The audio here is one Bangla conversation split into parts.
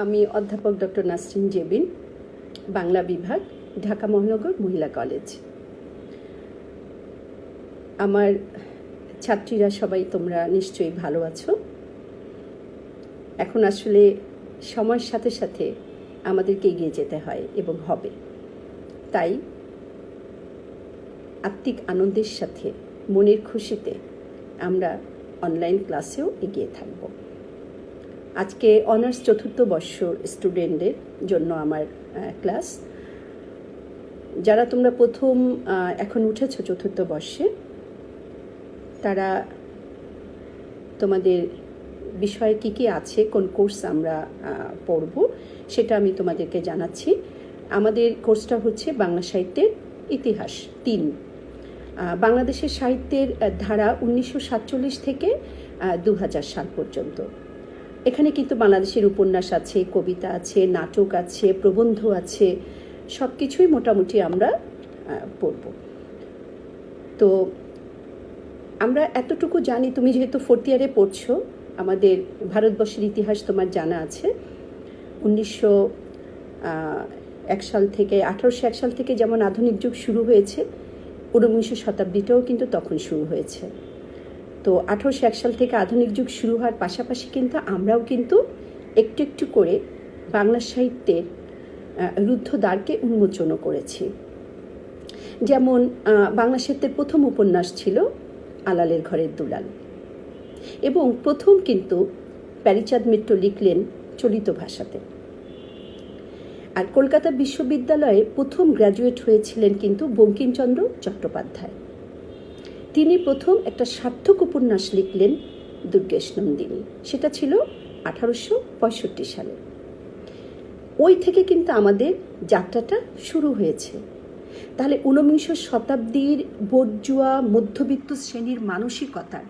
আমি অধ্যাপক ডক্টর নাসরিন জেবিন, বাংলা বিভাগ, ঢাকা মহানগর মহিলা কলেজ। আমার ছাত্রীরা সবাই তোমরা নিশ্চয়ই ভালো আছো। এখন আসলে সময়ের সাথে সাথে আমাদেরকে এগিয়ে যেতে হয় এবং হবে, তাই আত্মিক আনন্দের সাথে মনের খুশিতে আমরা অনলাইন ক্লাসেও এগিয়ে থাকব। আজকে অনার্স চতুর্থ বর্ষর স্টুডেন্টদের জন্য আমার ক্লাস। যারা তোমরা প্রথম এখন উঠেছো চতুর্থ বর্ষে, তারা তোমাদের বিষয় কী কী আছে, কোন কোর্স আমরা পড়ব সেটা আমি তোমাদেরকে জানাচ্ছি। আমাদের কোর্সটা হচ্ছে বাংলা সাহিত্যের ইতিহাস ৩। বাংলাদেশের সাহিত্যের ধারা 1947 থেকে 2000 সাল পর্যন্ত। এখানে কিন্তু বাংলাদেশের উপন্যাস আছে, কবিতা আছে, নাটক আছে, প্রবন্ধ আছে, সব কিছুই মোটামুটি আমরা পড়ব। তো আমরা এতটুকু জানি, তুমি যেহেতু 4th ইয়ারে পড়ছো, আমাদের ভারতবর্ষের ইতিহাস তোমার জানা আছে। 1801 সাল থেকে 1801 সাল থেকে যেমন আধুনিক যুগ শুরু হয়েছে, 19 শতাব্দীটাও কিন্তু তখন শুরু হয়েছে। তো 1801 সাল থেকে আধুনিক যুগ শুরু হওয়ার পাশাপাশি কিন্তু আমরাও কিন্তু একটু একটু করে বাংলা সাহিত্যের রুদ্ধদ্বারকে উন্মোচনও করেছি। যেমন বাংলা সাহিত্যের প্রথম উপন্যাস ছিল আলালের ঘরের দুলাল, এবং প্রথম কিন্তু প্যারীচাঁদ মিত্র লিখলেন চলিত ভাষাতে। আর কলকাতা বিশ্ববিদ্যালয়ে প্রথম গ্র্যাজুয়েট হয়েছিলেন কিন্তু বঙ্কিমচন্দ্র চট্টোপাধ্যায়। তিনি প্রথম একটা সার্থক উপন্যাস লিখলেন দুর্গেশ নন্দিনী, সেটা ছিল 1865 সালে। ওই থেকে কিন্তু আমাদের যাত্রাটা শুরু হয়েছে। তাহলে 19 শতাব্দীর বর্জুয়া মধ্যবিত্ত শ্রেণীর মানসিকতার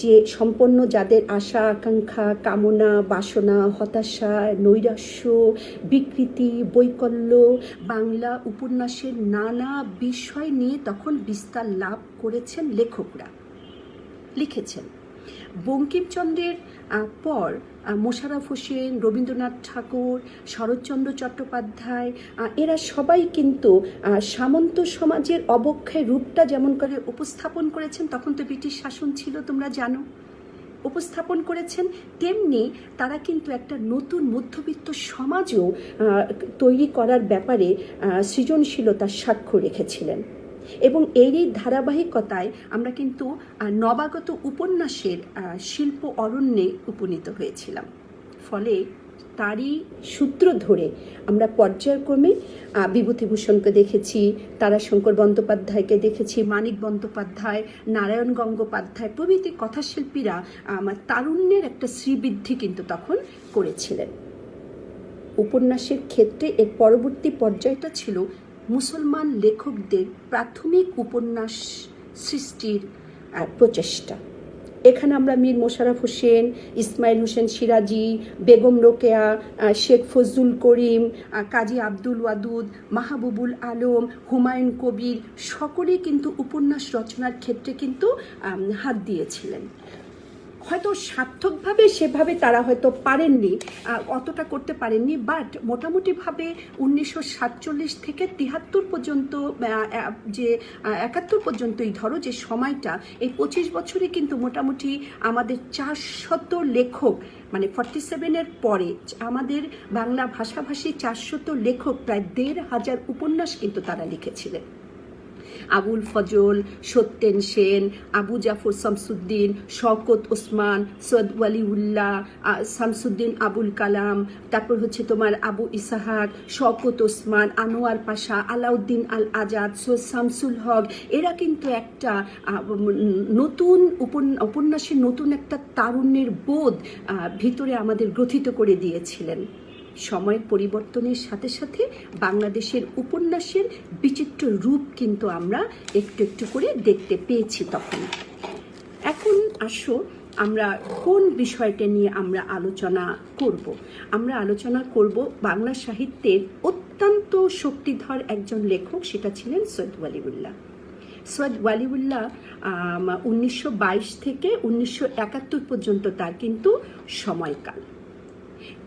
যে সম্পন্ন, যাদের আশা আকাঙ্ক্ষা, কামনা বাসনা, হতাশা, নৈরাশ্য, বিকৃতি, বৈকল্য, বাংলা উপন্যাসের নানা বিষয় নিয়ে তখন বিস্তার লাভ করেছেন লেখকরা, লিখেছেন। বঙ্কিমচন্দ্রের পর মোশাররফ হোসেন, রবীন্দ্রনাথ ঠাকুর, শরৎচন্দ্র চট্টোপাধ্যায়, এরা সবাই কিন্তু সামন্ত সমাজের অবক্ষয় রূপটা যেমন করে উপস্থাপন করেছেন, তখন তো ব্রিটিশ শাসন ছিল তোমরা জানো, উপস্থাপন করেছেন, তেমনি তারা কিন্তু একটা নতুন মধ্যবিত্ত সমাজও তৈরি করার ব্যাপারে সৃজনশীলতার সাক্ষ্য রেখেছিলেন। এবং এরই ধারাবাহিকতায় আমরা কিন্তু নবাগত উপন্যাসের শিল্প অরণ্যে উপনীত হয়েছিলাম। ফলে তারই সূত্র ধরে আমরা পর্যায়ক্রমে বিভূতিভূষণকে দেখেছি, তারাশঙ্কর বন্দ্যোপাধ্যায়কে দেখেছি, মানিক বন্দ্যোপাধ্যায়, নারায়ণ গঙ্গোপাধ্যায় প্রভৃতি কথাশিল্পীরা তারুণ্যের একটা শ্রীবৃদ্ধি কিন্তু তখন করেছিলেন। উপন্যাসের ক্ষেত্রে এর পরবর্তী পর্যায়টা ছিল মুসলমান লেখকদের প্রাথমিক উপন্যাস সৃষ্টির প্রচেষ্টা। এখানে আমরা মীর মোশাররফ হোসেন, ইসমাইল হোসেন সিরাজি, বেগম রোকেয়া, শেখ ফজলুল করিম, কাজী আব্দুল ওয়াদুদ, মাহবুবুল আলম, হুমায়ুন কবির সকলেই কিন্তু উপন্যাস রচনার ক্ষেত্রে কিন্তু হাত দিয়েছিলেন। হয়তো সার্থকভাবে সেভাবে তারা হয়তো পারেননি, অতটা করতে পারেননি, বাট মোটামুটিভাবে 1947 থেকে 73 পর্যন্ত, যে 71 পর্যন্তই ধরো যে সময়টা, এই 25 বছরে কিন্তু মোটামুটি আমাদের 400 লেখক, মানে 47-এর পরে আমাদের বাংলা ভাষাভাষী 400 লেখক, প্রায় 1500 উপন্যাস কিন্তু তারা লিখেছিলেন। আবুল ফজল, সত্যেন সেন, আবু জাফর শামসুদ্দিন, শওকত ওসমান, সৈয়দ ওয়ালিউল্লাহ, শামসুদ্দিন আবুল কালাম, তারপর হচ্ছে তোমার আবু ইসাহাক, শওকত ওসমান, আনোয়ার পাশা, আলাউদ্দিন আল আজাদ, সৈয়দ শামসুল হক, এরা কিন্তু একটা নতুন উপন্যাসের নতুন একটা তারুণ্যের বোধ ভিতরে আমাদের গ্রথিত করে দিয়েছিলেন। সময়ের পরিবর্তনের সাথে সাথে বাংলাদেশের উপন্যাসের বিচিত্র রূপ কিন্তু আমরা একটু একটু করে দেখতে পেয়েছি তখন। এখন আসো আমরা কোন বিষয়টা নিয়ে আমরা আলোচনা করব। আমরা আলোচনা করব বাংলা সাহিত্যের অত্যন্ত শক্তিধর একজন লেখক, সেটা ছিলেন সৈয়দ ওয়ালিউল্লাহ। সৈয়দ ওয়ালিউল্লাহ 1922 থেকে 1971 পর্যন্ত তার কিন্তু সময়কাল।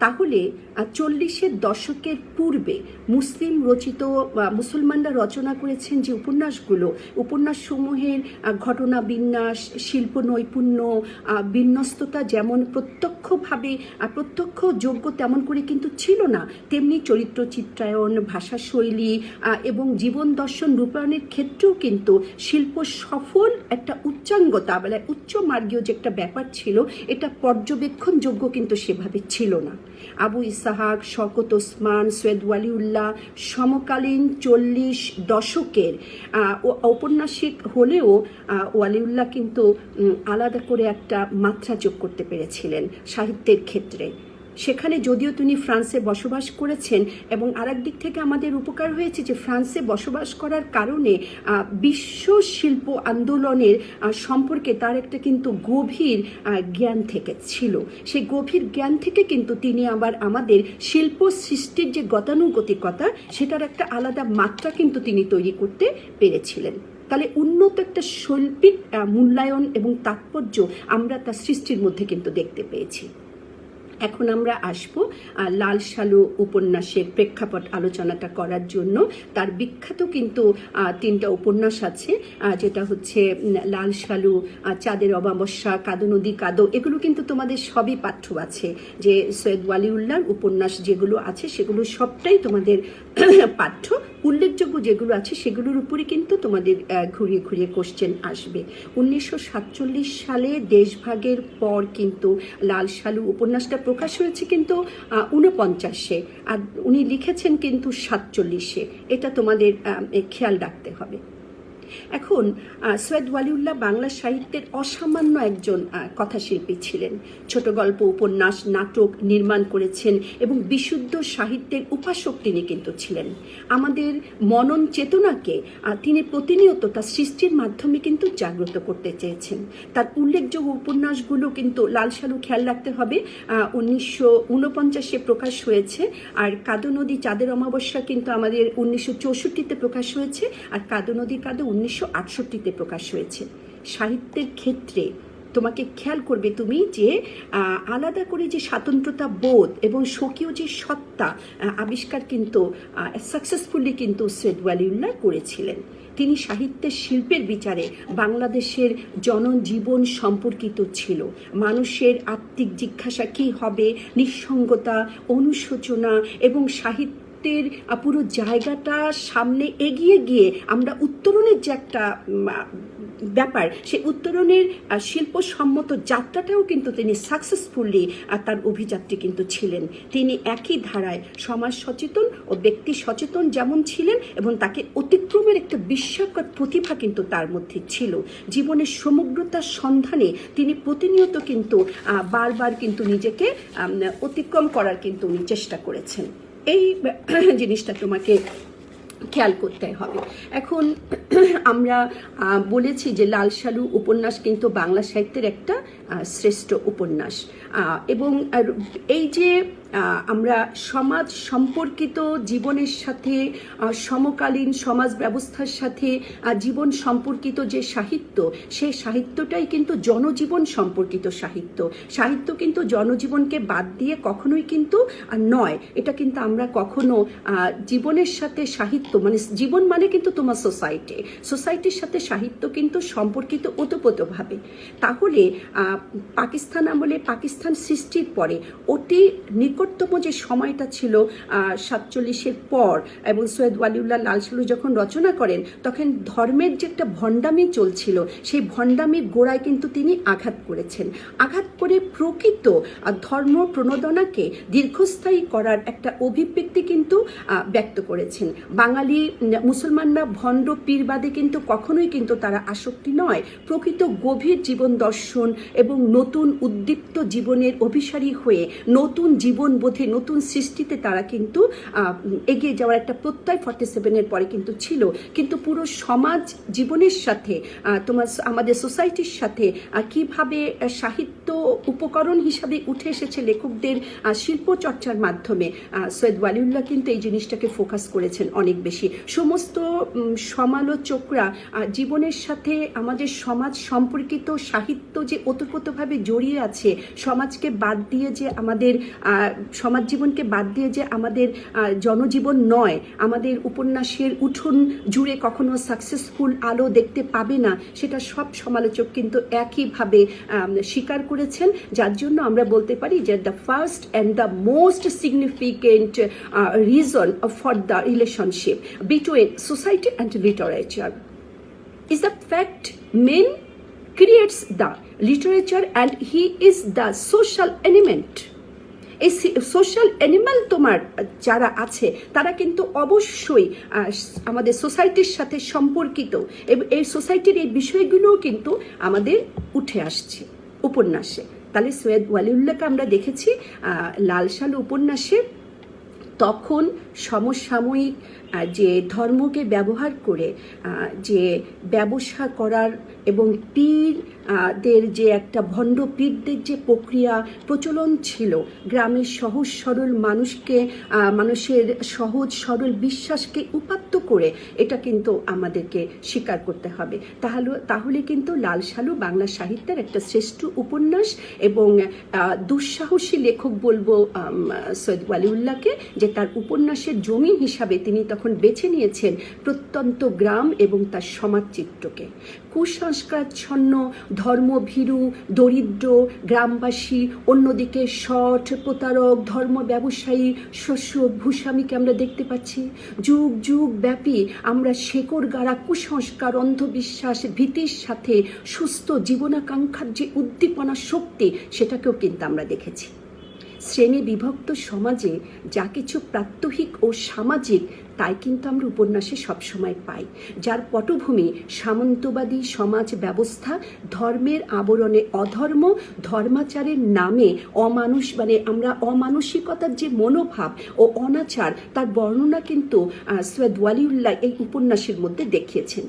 তাহলে 40-এর দশকের পূর্বে মুসলিম রচিত মুসলমানরা রচনা করেছেন যে উপন্যাসসমূহের ঘটনা বিন্যাস, শিল্প নৈপুণ্য, বিন্যস্ততা যেমন প্রত্যক্ষ যোগ্য তেমন করে কিন্তু ছিল না, তেমনি চরিত্র চিত্রায়ন, ভাষাশৈলী এবং জীবন দর্শন রূপায়ণের ক্ষেত্রেও কিন্তু শিল্প সফল একটা উচ্চাঙ্গতা মানে উচ্চ মার্গীয় যে একটা ব্যাপার ছিল, এটা পর্যবেক্ষণযোগ্য কিন্তু সেভাবে ছিল না। আবু ইসাহাক, শওকত ওসমান, সৈয়দ ওয়ালিউল্লাহ সমকালীন 40 দশকের ঔপন্যাসিক হলেও ওয়ালিউল্লাহ কিন্তু আলাদা করে একটা মাত্রা যোগ করতে পেরেছিলেন সাহিত্যের ক্ষেত্রে। সেখানে যদিও তিনি ফ্রান্সে বসবাস করেছেন, এবং আরেক দিক থেকে আমাদের উপকার হয়েছে যে ফ্রান্সে বসবাস করার কারণে বিশ্ব শিল্প আন্দোলনের সম্পর্কে তার একটা কিন্তু গভীর জ্ঞান থেকে ছিল। সেই গভীর জ্ঞান থেকে কিন্তু তিনি আবার আমাদের শিল্প সৃষ্টির যে গতানুগতিকতা, সেটার একটা আলাদা মাত্রা কিন্তু তিনি তৈরি করতে পেরেছিলেন। তাহলে উন্নত একটা শৈল্পিক মূল্যায়ন এবং তাৎপর্য আমরা তার সৃষ্টির মধ্যে কিন্তু দেখতে পেয়েছি। এখন আমরা আসবো লাল সালু উপন্যাসের প্রেক্ষাপট আলোচনাটা করার জন্য। তার বিখ্যাত কিন্তু 3টা উপন্যাস আছে, যেটা হচ্ছে লাল সালু, চাঁদের অমাবস্যা, কাদো নদী কাদো। এগুলো কিন্তু তোমাদের সবই পাঠ্য আছে, যে সৈয়দ ওয়ালিউল্লাহর উপন্যাস যেগুলো আছে সেগুলো সবটাই তোমাদের পাঠ্য। উল্লেখযোগ্য যেগুলো আছে সেগুলোর উপরে কিন্তু তোমাদের ঘুরিয়ে ঘুরিয়ে কোশ্চেন আসবে। 1947 সালে দেশভাগের পর কিন্তু লাল সালু উপন্যাসটা প্রকাশ হয়েছে কিন্তু 49-এ, আর উনি লিখেছেন কিন্তু 47-এ। এটা তোমাদের খেয়াল রাখতে হবে। এখন সৈয়দ ওয়ালিউল্লাহ বাংলা সাহিত্যের অসামান্য একজন কথাশিল্পী ছিলেন। ছোট গল্প, উপন্যাস, নাটক নির্মাণ করেছেন এবং বিশুদ্ধ সাহিত্যের উপাসক তিনি কিন্তু ছিলেন। আমাদের মনন চেতনাকে তিনি প্রতিনিয়ত তার সৃষ্টির মাধ্যমে কিন্তু জাগ্রত করতে চেয়েছেন। তার উল্লেখযোগ্য উপন্যাসগুলো কিন্তু লাল সালু খেয়াল রাখতে হবে 1949-এ প্রকাশ হয়েছে, আর কাদো নদী চাঁদের অমাবস্যা কিন্তু আমাদের 1964-তে প্রকাশ হয়েছে, আর কাদো নদী কাদো 1968-তে প্রকাশ হয়েছে। সাহিত্যের ক্ষেত্রে তোমাকে খেয়াল করবে তুমি যে আলাদা করে যে স্বাতন্ত্রতা বোধ এবং স্বকীয় যে সত্তা আবিষ্কার কিন্তু সাকসেসফুলি কিন্তু সৈয়দ ওয়ালিউল্লাহ করেছিলেন। তিনি সাহিত্যের শিল্পের বিচারে বাংলাদেশের জনজীবন সম্পর্কিত ছিল। মানুষের আত্মিক জিজ্ঞাসা কী হবে, নিঃসঙ্গতা, অনুশোচনা এবং সাহিত্য পুরো জায়গাটা সামনে এগিয়ে গিয়ে আমরা উত্তরণের যে একটা ব্যাপার, সেই উত্তরণের শিল্পসম্মত যাত্রাটাও কিন্তু তিনি সাকসেসফুলি তার অভিযাত্রী কিন্তু ছিলেন। তিনি একই ধারায় সমাজ সচেতন ও ব্যক্তি সচেতন যেমন ছিলেন, এবং তাকে অতিক্রমের একটা বিস্ময়কর প্রতিভা কিন্তু তার মধ্যে ছিল। জীবনের সমগ্রতার সন্ধানে তিনি প্রতিনিয়ত কিন্তু বারবার কিন্তু নিজেকে অতিক্রম করার কিন্তু উনি চেষ্টা করেছেন। এই জিনিসটা তোমাকে খেয়াল করতে হবে। এখন আমরা বলেছি যে লাল সালু উপন্যাস কিন্তু বাংলা সাহিত্যের একটা শ্রেষ্ঠ উপন্যাস, এবং এই যে আমরা সমাজ সম্পর্কিত জীবনের সাথে, সমকালীন সমাজ ব্যবস্থার সাথে জীবন সম্পর্কিত যে সাহিত্য, সেই সাহিত্যটাই কিন্তু জনজীবন সম্পর্কিত সাহিত্য। সাহিত্য কিন্তু জনজীবনকে বাদ দিয়ে কখনোই কিন্তু নয়। এটা কিন্তু আমরা কখনো জীবনের সাথে সাহিত্য মানে জীবন মানে কিন্তু তোমার সোসাইটির সাথে সাহিত্য কিন্তু সম্পর্কিত ওতপ্রোতভাবে। তাহলে পাকিস্তান আমলে, পাকিস্তান সৃষ্টির পরে অতি নিকটতম যে সময়টা ছিল 47-এর পর, এবং সৈয়দ ওয়ালিউল্লাহ লাল সালু যখন রচনা করেন তখন ধর্মের যে একটা ভণ্ডামি চলছিল, সেই ভণ্ডামির গোড়ায় কিন্তু তিনি আঘাত করেছেন। আঘাত করে প্রকৃত ধর্ম প্রণোদনাকে দীর্ঘস্থায়ী করার একটা অভিব্যক্তি কিন্তু ব্যক্ত করেছেন। বাঙালি মুসলমানরা ভণ্ড পীরবাদে কিন্তু কখনোই কিন্তু তারা আসক্তি নয়, প্রকৃত গভীর জীবন দর্শন এবং নতুন উদ্দীপ্ত জীবনের অভিসারী হয়ে নতুন জীবন বোধে, নতুন সৃষ্টিতে তারা কিন্তু এগিয়ে যাওয়ার একটা প্রত্যয় 47-এর পরে কিন্তু ছিল। কিন্তু পুরো সমাজ জীবনের সাথে আমাদের সোসাইটির সাথে কিভাবে সাহিত্য উপকরণ হিসাবে উঠে এসেছে লেখকদের শিল্প চর্চার মাধ্যমে, সৈয়দ ওয়ালিউল্লাহ কিন্তু এই জিনিসটাকে ফোকাস করেছেন অনেক বেশি। সমস্ত সমালোচকরা জীবনের সাথে আমাদের সমাজ সম্পর্কিত সাহিত্য যে ওতপ্রোতভাবে জড়িয়ে আছে, সমাজকে বাদ দিয়ে যে আমাদের সমাজ জীবনকে বাদ দিয়ে যে আমাদের জনজীবন নয়, আমাদের উপন্যাসের উঠোন জুড়ে কখনো সাকসেসফুল আলো দেখতে পাবে না, সেটা সব সমালোচক কিন্তু একইভাবে স্বীকার করেছেন। যার জন্য আমরা বলতে পারি যে the first and the most significant reason for the relationship between society and literature is the fact man creates the literature and he is the social element. এই সোশ্যাল অ্যানিমাল তোমার যারা আছে তারা কিন্তু অবশ্যই আমাদের সোসাইটির সাথে সম্পর্কিত, এবং এই সোসাইটির এই বিষয়গুলোও কিন্তু আমাদের উঠে আসছে উপন্যাসে। তাহলে সৈয়দ ওয়ালিউল্লাহকে আমরা দেখেছি লাল সালু উপন্যাসে তখন সমসাময়িক যে ধর্মকে ব্যবহার করে যে ব্যবসা করার এবং পীরদের যে একটা ভণ্ড পীরদের যে প্রক্রিয়া প্রচলন ছিল, গ্রামের সহজ সরল মানুষকে, মানুষের সহজ সরল বিশ্বাসকে উপাত্ত করে, এটা কিন্তু আমাদেরকে স্বীকার করতে হবে। তাহলে কিন্তু লাল সালু বাংলা সাহিত্যের একটা শ্রেষ্ঠ উপন্যাস, এবং দুঃসাহসী লেখক বলবো সৈয়দ ওয়ালিউল্লাহকে, যে তার উপন্যাসের জমি হিসাবে তিনি তখন বেছে নিয়েছেন প্রত্যন্ত গ্রাম এবং তার সমাজচিত্রকে। কুসংস্কারচ্ছন্ন, ধর্মভীরু, দরিদ্র গ্রামবাসী, অন্যদিকে শঠ, প্রতারক, ধর্ম ব্যবসায়ী, শস্য ভূস্বামীকে আমরা দেখতে পাচ্ছি। যুগ যুগ ব্যাপী আমরা শেকড় গাড়া কুসংস্কার, অন্ধবিশ্বাস, ভীতির সাথে সুস্থ জীবনাকাঙ্ক্ষার যে উদ্দীপনা শক্তি, সেটাকেও কিন্তু আমরা দেখেছি। শ্রেণী বিভক্ত সমাজে যা কিছু প্রাত্যহিক ও সামাজিক, তাই কিন্তু আমরা উপন্যাসে সবসময় পাই, যার পটভূমি সামন্তবাদী সমাজ ব্যবস্থা, ধর্মের আবরণে অধর্ম, ধর্মাচারের নামে আমরা অমানসিকতার যে মনোভাব ও অনাচার, তার বর্ণনা কিন্তু সৈয়দ ওয়ালিউল্লাহ এই উপন্যাসের মধ্যে দেখিয়েছেন।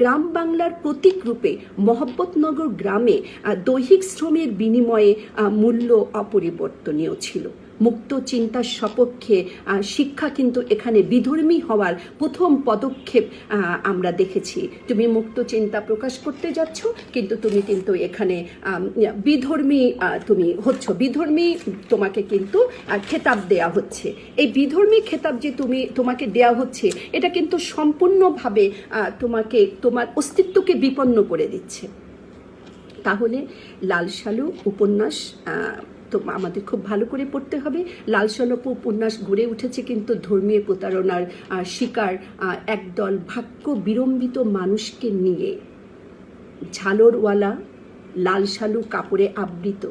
গ্রাম বাংলার প্রতীক রূপে মহব্বতনগর গ্রামে দৈহিক শ্রমের বিনিময়ে মূল্য অপরিবর্তনীয় ছিল। মুক্ত চিন্তার সপক্ষে শিক্ষা কিন্তু এখানে বিধর্মী হওয়ার প্রথম পদক্ষেপ আমরা দেখেছি। তুমি মুক্ত চিন্তা প্রকাশ করতে যাচ্ছ, কিন্তু তুমি কিন্তু এখানে বিধর্মী তুমি হচ্ছ, বিধর্মী তোমাকে কিন্তু খেতাব দেয়া হচ্ছে। এই বিধর্মী খেতাব যে তোমাকে দেয়া হচ্ছে, এটা কিন্তু সম্পূর্ণভাবে তোমার অস্তিত্বকে বিপন্ন করে দিচ্ছে। তাহলে লাল সালু উপন্যাস তো আমাদের খুব ভালো করে পড়তে হবে। লাল সালু উপন্যাস গড়ে উঠেছে কিন্তু ধর্মীয় প্রতারণার শিকার একদল ভাগ্য বিড়ম্বিত মানুষকে নিয়ে। ঝালরওয়ালা, লাল সালু কাপড়ে আবৃত,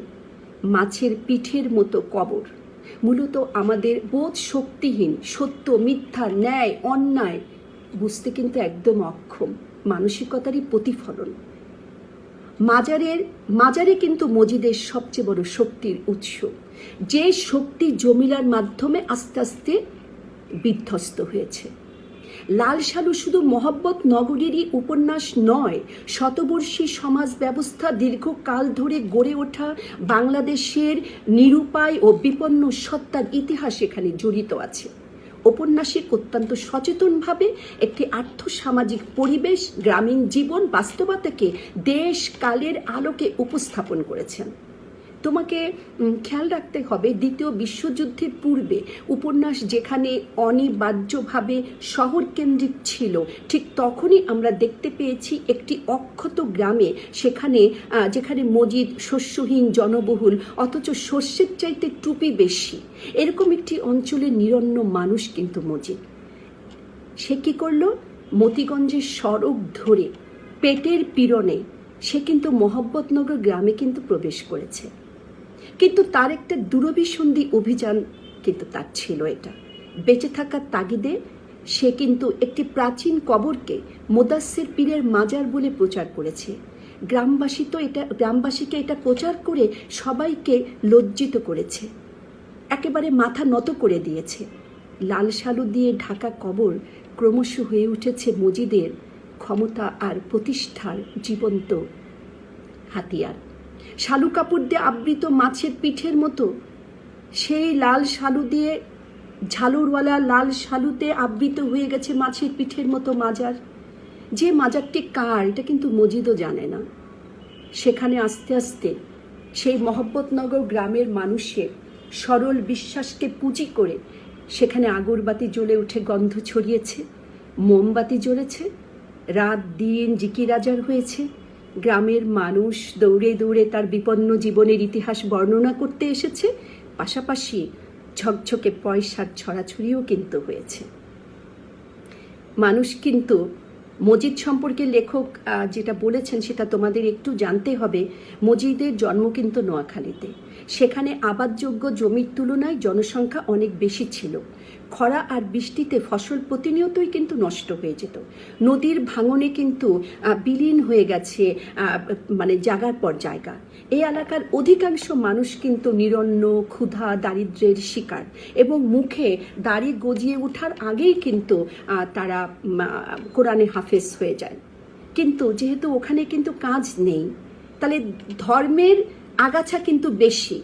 মাছের পিঠের মতো কবর, মূলত আমাদের বোধ শক্তিহীন, সত্য মিথ্যা, ন্যায় অন্যায় বুঝতে কিন্তু একদম অক্ষম মানসিকতারই প্রতিফলন। মাজারে কিন্তু মজিদের সবচেয়ে বড় শক্তির উৎস, যে শক্তি জমিলার মাধ্যমে আস্তে আস্তে বিধ্বস্ত হয়েছে। লাল সালু শুধু মহব্বত নগরীরই উপন্যাস নয়, শতবর্ষী সমাজ ব্যবস্থা, দীর্ঘকাল ধরে গড়ে ওঠা বাংলাদেশের নিরুপায় ও বিপন্ন সত্তার ইতিহাস এখানে জড়িত আছে। উপন্যাসিক অত্যন্ত সচেতনভাবে একটি আর্থসামাজিক পরিবেশ, গ্রামীণ জীবন বাস্তবতাকে দেশ কালের আলোকে উপস্থাপন করেছেন। তোমাকে খেয়াল রাখতে হবে, দ্বিতীয় বিশ্বযুদ্ধের পূর্বে উপন্যাস যেখানে অনিবার্যভাবে শহর কেন্দ্রিক ছিল, ঠিক তখনই আমরা দেখতে পেয়েছি একটি অক্ষত গ্রামে, যেখানে মজিদ শস্যহীন, জনবহুল, অথচ শস্যের চাইতে টুপি বেশি, এরকম একটি অঞ্চলের নিরন্ন মানুষ কিন্তু মজিদ। সে কি করলো? মতিগঞ্জের সড়ক ধরে পেটের পীড়নে সে কিন্তু মহব্বতনগর গ্রামে কিন্তু প্রবেশ করেছে, কিন্তু তার একটা দূরভিসন্ধি অভিযান কিন্তু তার ছিল। এটা বেঁচে থাকার তাগিদে সে কিন্তু একটি প্রাচীন কবরকে মোদাস্সির পীরের মাজার বলে প্রচার করেছে। গ্রামবাসীকে এটা প্রচার করে সবাইকে লজ্জিত করেছে, একেবারে মাথা নত করে দিয়েছে। লাল সালু দিয়ে ঢাকা কবর ক্রমশ হয়ে উঠেছে মজিদের ক্ষমতা আর প্রতিষ্ঠার জীবন্ত হাতিয়ার। শালু কাপড় দিয়ে আবৃত মাছের পিঠের মতো সেই লাল সালু দিয়ে, ঝালরওয়ালা লাল সালুতে আবৃত হয়ে গেছে মাছের পিঠের মতো মাজার। যে মাজারটি কার, এটা কিন্তু মজিদও জানে না। সেখানে আস্তে আস্তে সেই মহব্বতনগর গ্রামের মানুষের সরল বিশ্বাসকে পুঁজি করে সেখানে আগরবাতি জ্বলে উঠে গন্ধ ছড়িয়েছে, মোমবাতি জ্বলেছে, রাত দিন জিকিরাজার হয়েছে। গ্রামের মানুষ দৌড়ে দৌড়ে তার বিপন্ন জীবনের ইতিহাস বর্ণনা করতে এসেছে, পাশাপাশি ঝকঝকে পয়সার ছড়াছড়িও কিন্তু হয়েছে। মানুষ কিন্তু মজিদ সম্পর্কে লেখক যেটা বলেছেন সেটা তোমাদের একটু জানতে হবে। মজিদের জন্ম কিন্তু নোয়াখালীতে। সেখানে আবাদযোগ্য জমির তুলনায় জনসংখ্যা অনেক বেশি ছিল। খরা আর বৃষ্টিতে ফসল প্রতিনিয়তই কিন্তু নষ্ট হয়ে যেত। নদীর ভাঙনে কিন্তু বিলীন হয়ে গেছে মানে জায়গার পর জায়গা। এই এলাকার অধিকাংশ মানুষ কিন্তু নিরন্ন, ক্ষুধা, দারিদ্র্যের শিকার এবং মুখে দাড়ি গজিয়ে ওঠার আগেই কিন্তু তারা কোরআনে হাফেজ হয়ে যায়। কিন্তু যেহেতু ওখানে কিন্তু কাজ নেই, তাহলে ধর্মের আগাছা কিন্তু বেশি,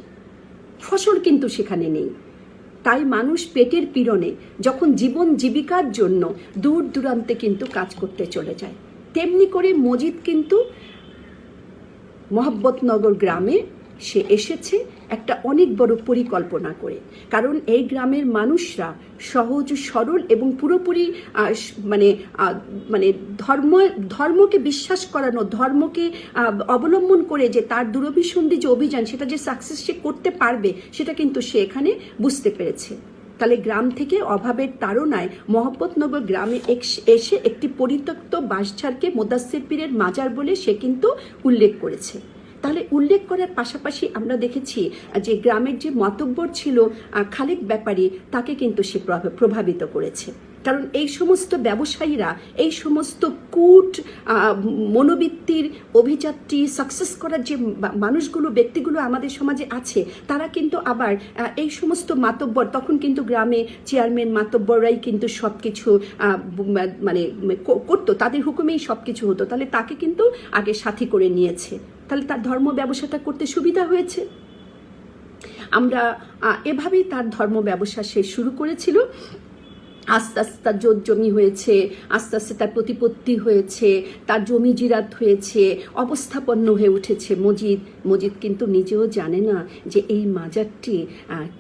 ফসল কিন্তু সেখানে নেই। তাই মানুষ পেটের পীড়নে যখন জীবন জীবিকার জন্য দূর দূরান্তে কিন্তু কাজ করতে চলে যায়। তেমনি করে মজিদ কিন্তু মোহাব্বতনগর গ্রামে সে এসেছে একটা অনেক বড় পরিকল্পনা করে। কারণ এই গ্রামের মানুষরা সহজ সরল এবং পুরোপুরি মানে মানে ধর্মকে বিশ্বাস করানো, ধর্মকে অবলম্বন করে যে তার দূরভিসন্ধি যে অভিযান সেটা যে সাকসেস সে করতে পারবে সেটা কিন্তু সে এখানে বুঝতে পেরেছে। তাহলে গ্রাম থেকে অভাবের তাড়নায় মোহাব্বতনগর গ্রামে এসে একটি পরিত্যক্ত বাঁশঝাড়কে মোদাস্সির পীরের মাজার বলে সে কিন্তু উল্লেখ করেছে। তাহলে উল্লেখ করার পাশাপাশি আমরা দেখেছি যে গ্রামের যে মাতব্বর ছিল খালেক ব্যাপারী, তাকে কিন্তু সে প্রভাবিত করেছে। কারণ এই সমস্ত ব্যবসায়ীরা, এই সমস্ত কূট মনোবৃত্তির অভিযাত্রী সাকসেস করার যে মানুষগুলো, ব্যক্তিগুলো আমাদের সমাজে আছে, তারা কিন্তু আবার এই সমস্ত মাতব্বর, তখন কিন্তু গ্রামে চেয়ারম্যান মাতব্বররাই কিন্তু সব কিছু মানে করতো, তাদের হুকুমেই সব কিছু হতো। তাহলে তাকে কিন্তু আগে সাথী করে নিয়েছে। তাহলে তার ধর্ম ব্যবসাটা করতে সুবিধা হয়েছে। আমরা এভাবেই তার ধর্ম ব্যবসা সে শুরু করেছিল। আস্তে আস্তে তার জোর জমি হয়েছে, আস্তে আস্তে তার প্রতিপত্তি হয়েছে, তার জমি জিরাত হয়েছে, অবস্থাপন্ন হয়ে উঠেছে মজিদ কিন্তু নিজেও জানে না যে এই মাজারটি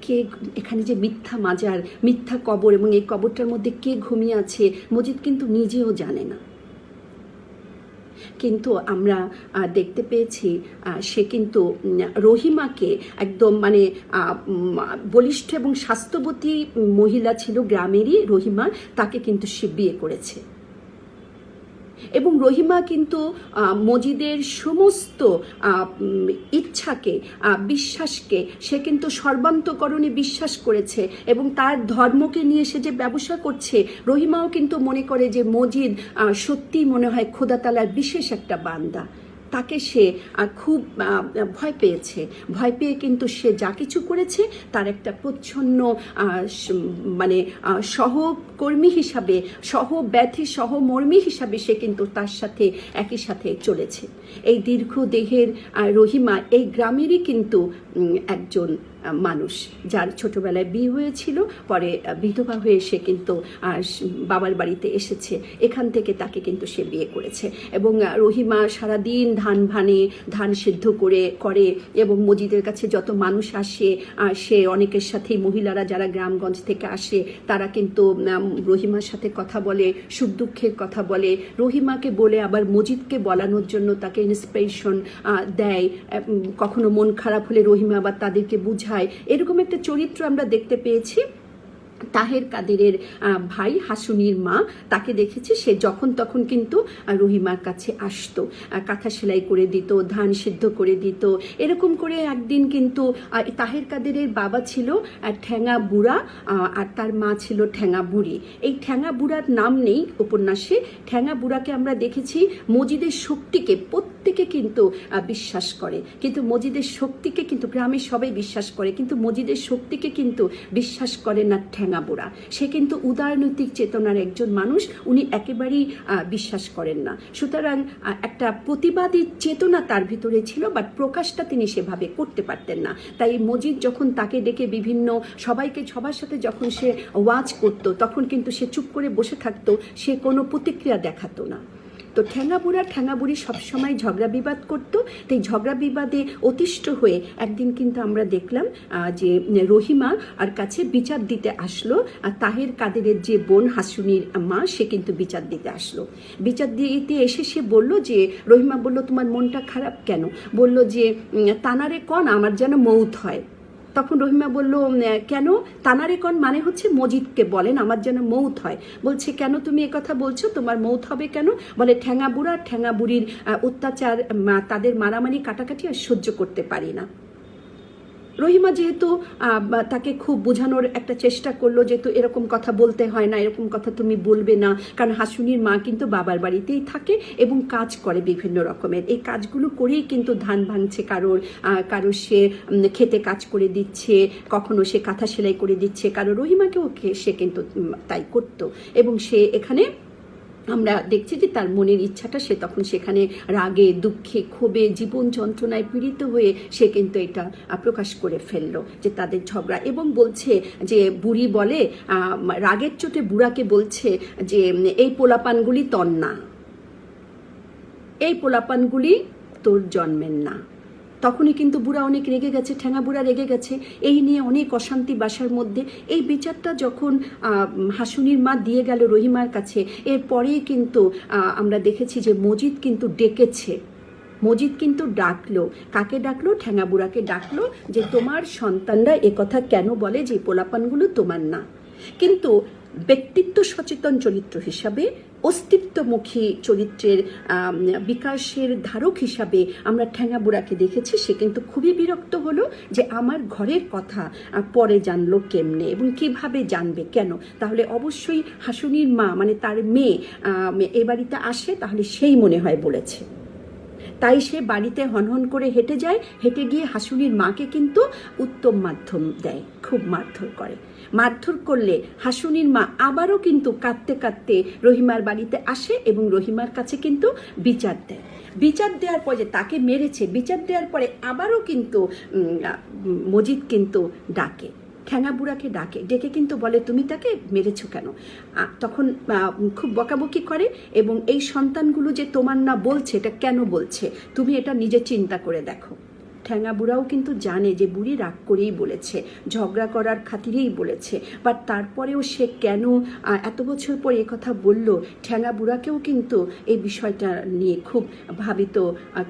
কে, এখানে যে মিথ্যা মাজার, মিথ্যা কবর এবং এই কবরটার মধ্যে কে ঘুমিয়ে আছে, মজিদ কিন্তু নিজেও জানে না। কিন্তু আমরা দেখতে পেয়েছি সে কিন্তু রহিমাকে একদম মানে বলিষ্ঠ এবং স্বাস্থ্যবতী মহিলা ছিল গ্রামেরই রহিমা, তাকে কিন্তু সে বিয়ে করেছে। এবং রহিমা কিন্তু মজিদের সমস্ত ইচ্ছাকে, বিশ্বাসকে সে কিন্তু সর্বান্তকরণে বিশ্বাস করেছে এবং তার ধর্মকে নিয়ে সে যে ব্যবসা করছে, রহিমাও কিন্তু মনে করে যে মজিদ সত্যি মনে হয় খোদা তাআলার বিশেষ একটা বান্দা। তাকে সে খুব ভয় পেয়েছে। ভয় পেয়ে কিন্তু সে যা কিছু করেছে তার একটা প্রচ্ছন্ন মানে সহকর্মী হিসাবে, সহব্যথী সহমর্মী হিসাবে সে কিন্তু তার সাথে একই সাথে চলেছে। এই দীর্ঘ দেহের রহিমা এই গ্রামেরই কিন্তু একজন মানুষ, যার ছোটবেলায় বিয়ে হয়েছিল, পরে বিধবা হয়ে সে কিন্তু বাবার বাড়িতে এসেছে। এখান থেকে তাকে কিন্তু সে বিয়ে করেছে। এবং রহিমা সারাদিন ধান সিদ্ধ করে এবং মজিদের কাছে যত মানুষ আসে, সে অনেকের সাথেই, মহিলারা যারা গ্রামগঞ্জ থেকে আসে তারা কিন্তু রহিমার সাথে কথা বলে, সুখ দুঃখের কথা বলে, রহিমাকে বলে আবার মজিদকে বলানোর জন্য তাকে ইন্সপিরেশন দেয়। কখনো মন খারাপ হলে রহিমা আবার তাদেরকে বুঝায়। এরকম একটা চরিত্র আমরা দেখতে পেয়েছি। তাহের কাদেরের ভাই হাসুনির মা, তাকে দেখেছি সে যখন তখন কিন্তু রহিমার কাছে আসতো, কাঁথা সেলাই করে দিত, ধান সিদ্ধ করে দিত। এরকম করে একদিন কিন্তু তাহের কাদেরের বাবা ছিল ঠ্যাঙা বুড়া আর তার মা ছিল ঠ্যাঙা বুড়ি। এই ঠ্যাঙা বুড়ার নাম নেই উপন্যাসে। ঠ্যাঙা বুড়াকে আমরা দেখেছি মজিদের শক্তিকে প্রত্যেকে কিন্তু বিশ্বাস করে, কিন্তু মজিদের শক্তিকে কিন্তু গ্রামের সবাই বিশ্বাস করে, কিন্তু মজিদের শক্তিকে কিন্তু বিশ্বাস করে না ঠ্যাঙা বুড়া। সে কিন্তু উদারনৈতিক চেতনার একজন মানুষ, উনি একেবারেই বিশ্বাস করেন না। সুতরাং একটা প্রতিবাদী চেতনা তার ভিতরে ছিল, বাট প্রকাশটা তিনি সেভাবে করতে পারতেন না। তাই মজিদ যখন তাকে ডেকে বিভিন্ন সবার সাথে যখন সে ওয়াজ করত, তখন কিন্তু সে চুপ করে বসে থাকতো, সে কোনো প্রতিক্রিয়া দেখাতো না। তো ঠ্যাঙাবুড়ি সবসময় ঝগড়া বিবাদ করতো। তাই ঝগড়া বিবাদে অতিষ্ঠ হয়ে একদিন কিন্তু আমরা দেখলাম যে রহিমা আর কাছে বিচার দিতে আসলো। আর তাহের কাদেরের যে বোন হাসুনির মা, সে কিন্তু বিচার দিতে আসলো। বিচার দিতে এসে সে বলল যে, রহিমা বলল তোমার মনটা খারাপ কেন? বলল যে তানারে কন আমার যেন মৌত হয়। তখন রহিমা বলল কেন? তানারে কন মানে হচ্ছে মজিদকে বলেন আমার যেন মৌত হয়। বলছে কেন তুমি কথা বলছো, তোমার মৌত হবে কেন? বলে ঠ্যাঙাবুড়ির অত্যাচার, তাদের মারামারি কাটাকাটি আর সহ্য করতে পারি না। রহিমা যেহেতু তাকে খুব বোঝানোর একটা চেষ্টা করলো, যেহেতু এরকম কথা বলতে হয় না, এরকম কথা তুমি বলবে না, কারণ হাসুনির মা কিন্তু বাবার বাড়িতেই থাকে এবং কাজ করে বিভিন্ন রকমের। এই কাজগুলো করেই কিন্তু ধান ভাঙছে, কারোর সে খেতে কাজ করে দিচ্ছে, কখনো সে কাঁথা সেলাই করে দিচ্ছে, কারো রহিমাকেও সে কিন্তু তাই করতো। এবং সে এখানে আমরা দেখছি যে তার মনের ইচ্ছাটা সে তখন সেখানে রাগে, দুঃখে, ক্ষোভে, জীবন যন্ত্রণায় পীড়িত হয়ে সে কিন্তু এটা প্রকাশ করে ফেললো যে তাদের ঝগড়া। এবং বলছে যে বুড়ি বলে, রাগের চোটে বুড়াকে বলছে যে এই পোলাপানগুলি তোর না, এই পোলাপানগুলি তোর জন্মের না। তখনই কিন্তু বুড়া অনেক রেগে গেছে, ঠ্যাঙাবুড়া রেগে গেছে, এই নিয়ে অনেক অশান্তি বাসার মধ্যে। এই বিচারটা যখন হাসুনির মা দিয়ে গেল রহিমার কাছে, এরপরেই কিন্তু আমরা দেখেছি যে মজিদ কিন্তু ডেকেছে। মজিদ কিন্তু ডাকলো, কাকে ডাকলো? ঠ্যাঙাবুড়াকে ডাকলো যে তোমার সন্তানরা একথা কেন বলে যে পোলাপানগুলো তোমার না। কিন্তু ব্যক্তিত্ব সচেতন চরিত্র হিসাবে, অস্তিত্বমুখী চরিত্রের বিকাশের ধারক হিসাবে আমরা ঠ্যাঙাবুড়াকে দেখেছি। সে কিন্তু খুবই বিরক্ত হলো যে আমার ঘরের কথা পরে জানলো কেমনে এবং কিভাবে জানবে, কেন? তাহলে অবশ্যই হাসুনির মা মানে তার মেয়ে এ বাড়িতে আসে, তাহলে সেই মনে হয় বলেছে। তাই সে বাড়িতে হনহন করে হেঁটে যায়, হেঁটে গিয়ে হাসুনির মাকে কিন্তু উত্তম মাধ্যম দেয়, খুব মারধর করে। মারধর করলে হাসুনির মা আবারও কিন্তু কাঁদতে কাঁদতে রহিমার বাড়িতে আসে এবং রহিমার কাছে কিন্তু বিচার দেয়। বিচার দেওয়ার পরে যে তাকে মেরেছে, বিচার দেওয়ার পরে আবারও কিন্তু মজিদ কিন্তু ডাকে, ঠ্যাঙাবুড়াকে ডেকে কিন্তু বলে তুমি তাকে মেরেছ কেন? তখন খুব বকাবকি করে এবং এই সন্তানগুলো যে তোমার না বলছে, এটা কেন বলছে তুমি এটা নিজে চিন্তা করে দেখো। ঠ্যাঙাবুড়াও কিন্তু জানে যে বুড়ি রাগ করেই বলেছে, ঝগড়া করার খাতিরেই বলেছে, বাট তারপরেও সে কেন এত বছর পর এ কথা বলল, ঠ্যাঙাবুড়াকেও কিন্তু এই বিষয়টা নিয়ে খুব ভাবিত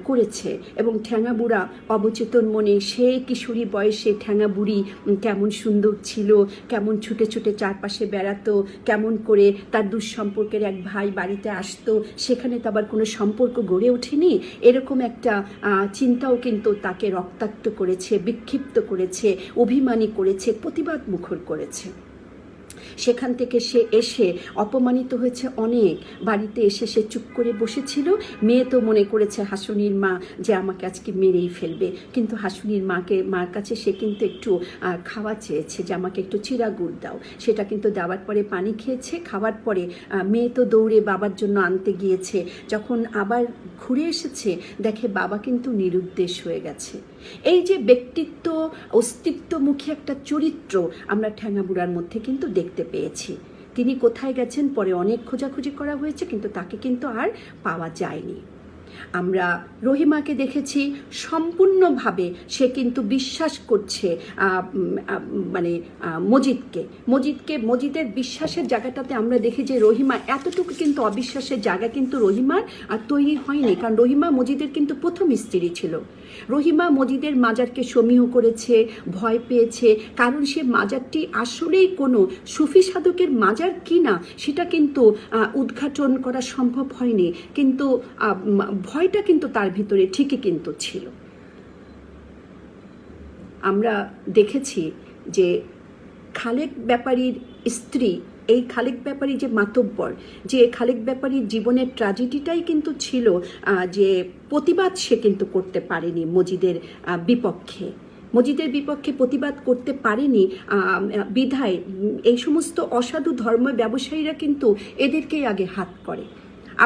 করেছে। এবং ঠ্যাঙাবুড়া অবচেতন মনে সেই কিশোরী বয়সে ঠ্যাঙাবুড়ি কেমন সুন্দর ছিল, কেমন ছুটে ছুটে চারপাশে বেড়াতো, কেমন করে তার দুঃসম্পর্কের এক ভাই বাড়িতে আসতো, সেখানে তো আবার কোনো সম্পর্ক গড়ে ওঠেনি, এরকম একটা চিন্তাও কিন্তু তাকে রক্তাক্ত করেছে, বিক্ষিপ্ত করেছে, অভিমানী করেছে, প্রতিবাদ মুখর করেছে। সেখান থেকে সে এসে অপমানিত হয়েছে অনেক। বাড়িতে এসে সে চুপ করে বসেছিল। মেয়ে তো মনে করেছে হাসুনির মা যে আমাকে আজকে মেরেই ফেলবে, কিন্তু হাসুনির মার কাছে সে কিন্তু একটু খাওয়া চেয়েছে যে আমাকে একটু চিরা গুড় দাও। সেটা কিন্তু দেওয়ার পরে পানি খেয়েছে। খাওয়ার পরে মেয়ে তো দৌড়ে বাবার জন্য আনতে গিয়েছে। যখন আবার ঘুরে এসেছে দেখে বাবা কিন্তু নিরুদ্দেশ হয়ে গেছে। এই যে ব্যক্তিত্ব, অস্তিত্বমুখী একটা চরিত্র আমরা ঠ্যাঙাবুড়ার মধ্যে কিন্তু দেখতে পেয়েছি। তিনি কোথায় গেছেন পরে অনেক খোঁজাখুঁজি করা হয়েছে, কিন্তু তাকে কিন্তু আর পাওয়া যায়নি। আমরা রহিমাকে দেখেছি সম্পূর্ণভাবে সে কিন্তু বিশ্বাস করছে মানে মজিদের বিশ্বাসের জায়গাটাতে আমরা দেখি যে রহিমা এতটুকু কিন্তু অবিশ্বাসের জায়গা কিন্তু রহিমার তৈরি হয়নি, কারণ রহিমা মজিদের কিন্তু প্রথম স্ত্রী ছিল। রহিমা মজিদের মাজারকে সমীহ করেছে, ভয় পেয়েছে, কারণ সে মাজারটি আসলেই কোনো সুফি সাধকের মাজার কিনা সেটা কিন্তু উদ্ঘাটন করা সম্ভব হয়নি, কিন্তু ভয়টা কিন্তু তার ভিতরে ঠিকই কিন্তু ছিল। আমরা দেখেছি যে খালেক ব্যাপারীর স্ত্রী, এই খালেক ব্যাপারী যে মাতব্বর, যে খালেক ব্যাপারীর জীবনের ট্র্যাজেডিটাই কিন্তু ছিল যে প্রতিবাদ সে কিন্তু করতে পারেনি মজিদের বিপক্ষে প্রতিবাদ করতে পারেনি বিধায় এই সমস্ত অসাধু ধর্ম ব্যবসায়ীরা কিন্তু এদেরকেই আগে হাত করে।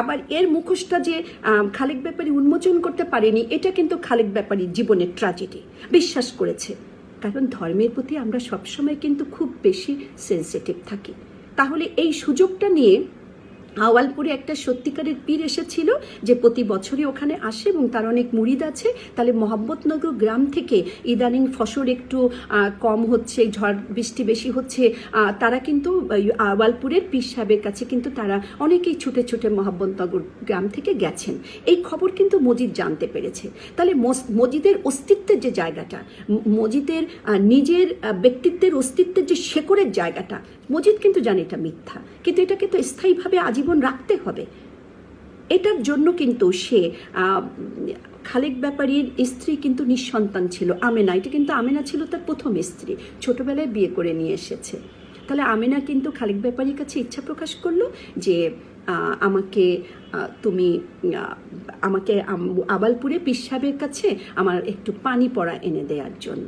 আবার এর মুখোশটা যে খালেক ব্যাপারী উন্মোচন করতে পারেনি, এটা কিন্তু খালেক ব্যাপারীর জীবনের ট্র্যাজেডি। বিশ্বাস করেছে, কারণ ধর্মের প্রতি আমরা সবসময় কিন্তু খুব বেশি সেন্সিটিভ থাকি। তাহলে এই সুযোগটা নিয়ে আওয়ালপুরে একটা সত্যিকারের পীর এসেছিল যে প্রতি বছরই ওখানে আসে এবং তার অনেক মুরিদ আছে। তাহলে মোহাম্মদনগর গ্রাম থেকে ইদানিং ফসল একটু কম হচ্ছে, ঝড় বৃষ্টি বেশি হচ্ছে, তারা কিন্তু আওয়ালপুরের পীর সাহেবের কাছে কিন্তু তারা অনেকেই ছুটে ছুটে মোহাম্মদনগর গ্রাম থেকে গেছেন। এই খবর কিন্তু মজিদ জানতে পেরেছে। তাহলে মজিদের অস্তিত্বের যে জায়গাটা, মজিদের নিজের ব্যক্তিত্বের অস্তিত্বের যে শেকড়ের জায়গাটা, মজিদ কিন্তু জানে এটা মিথ্যা, কিন্তু এটাকে তো স্থায়ীভাবে আজীবন রাখতে হবে। এটার জন্য কিন্তু সে খালেক ব্যাপারীর স্ত্রী কিন্তু নিঃসন্তান ছিল, আমেনা। এটা কিন্তু আমেনা ছিল তার প্রথম স্ত্রী, ছোটবেলায় বিয়ে করে নিয়ে এসেছে। তাহলে আমেনা কিন্তু খালেক ব্যাপারীর কাছে ইচ্ছা প্রকাশ করলো যে আমাকে আবালপুরে পীর সাহেবের কাছে আমার একটু পানি পড়া এনে দেওয়ার জন্য।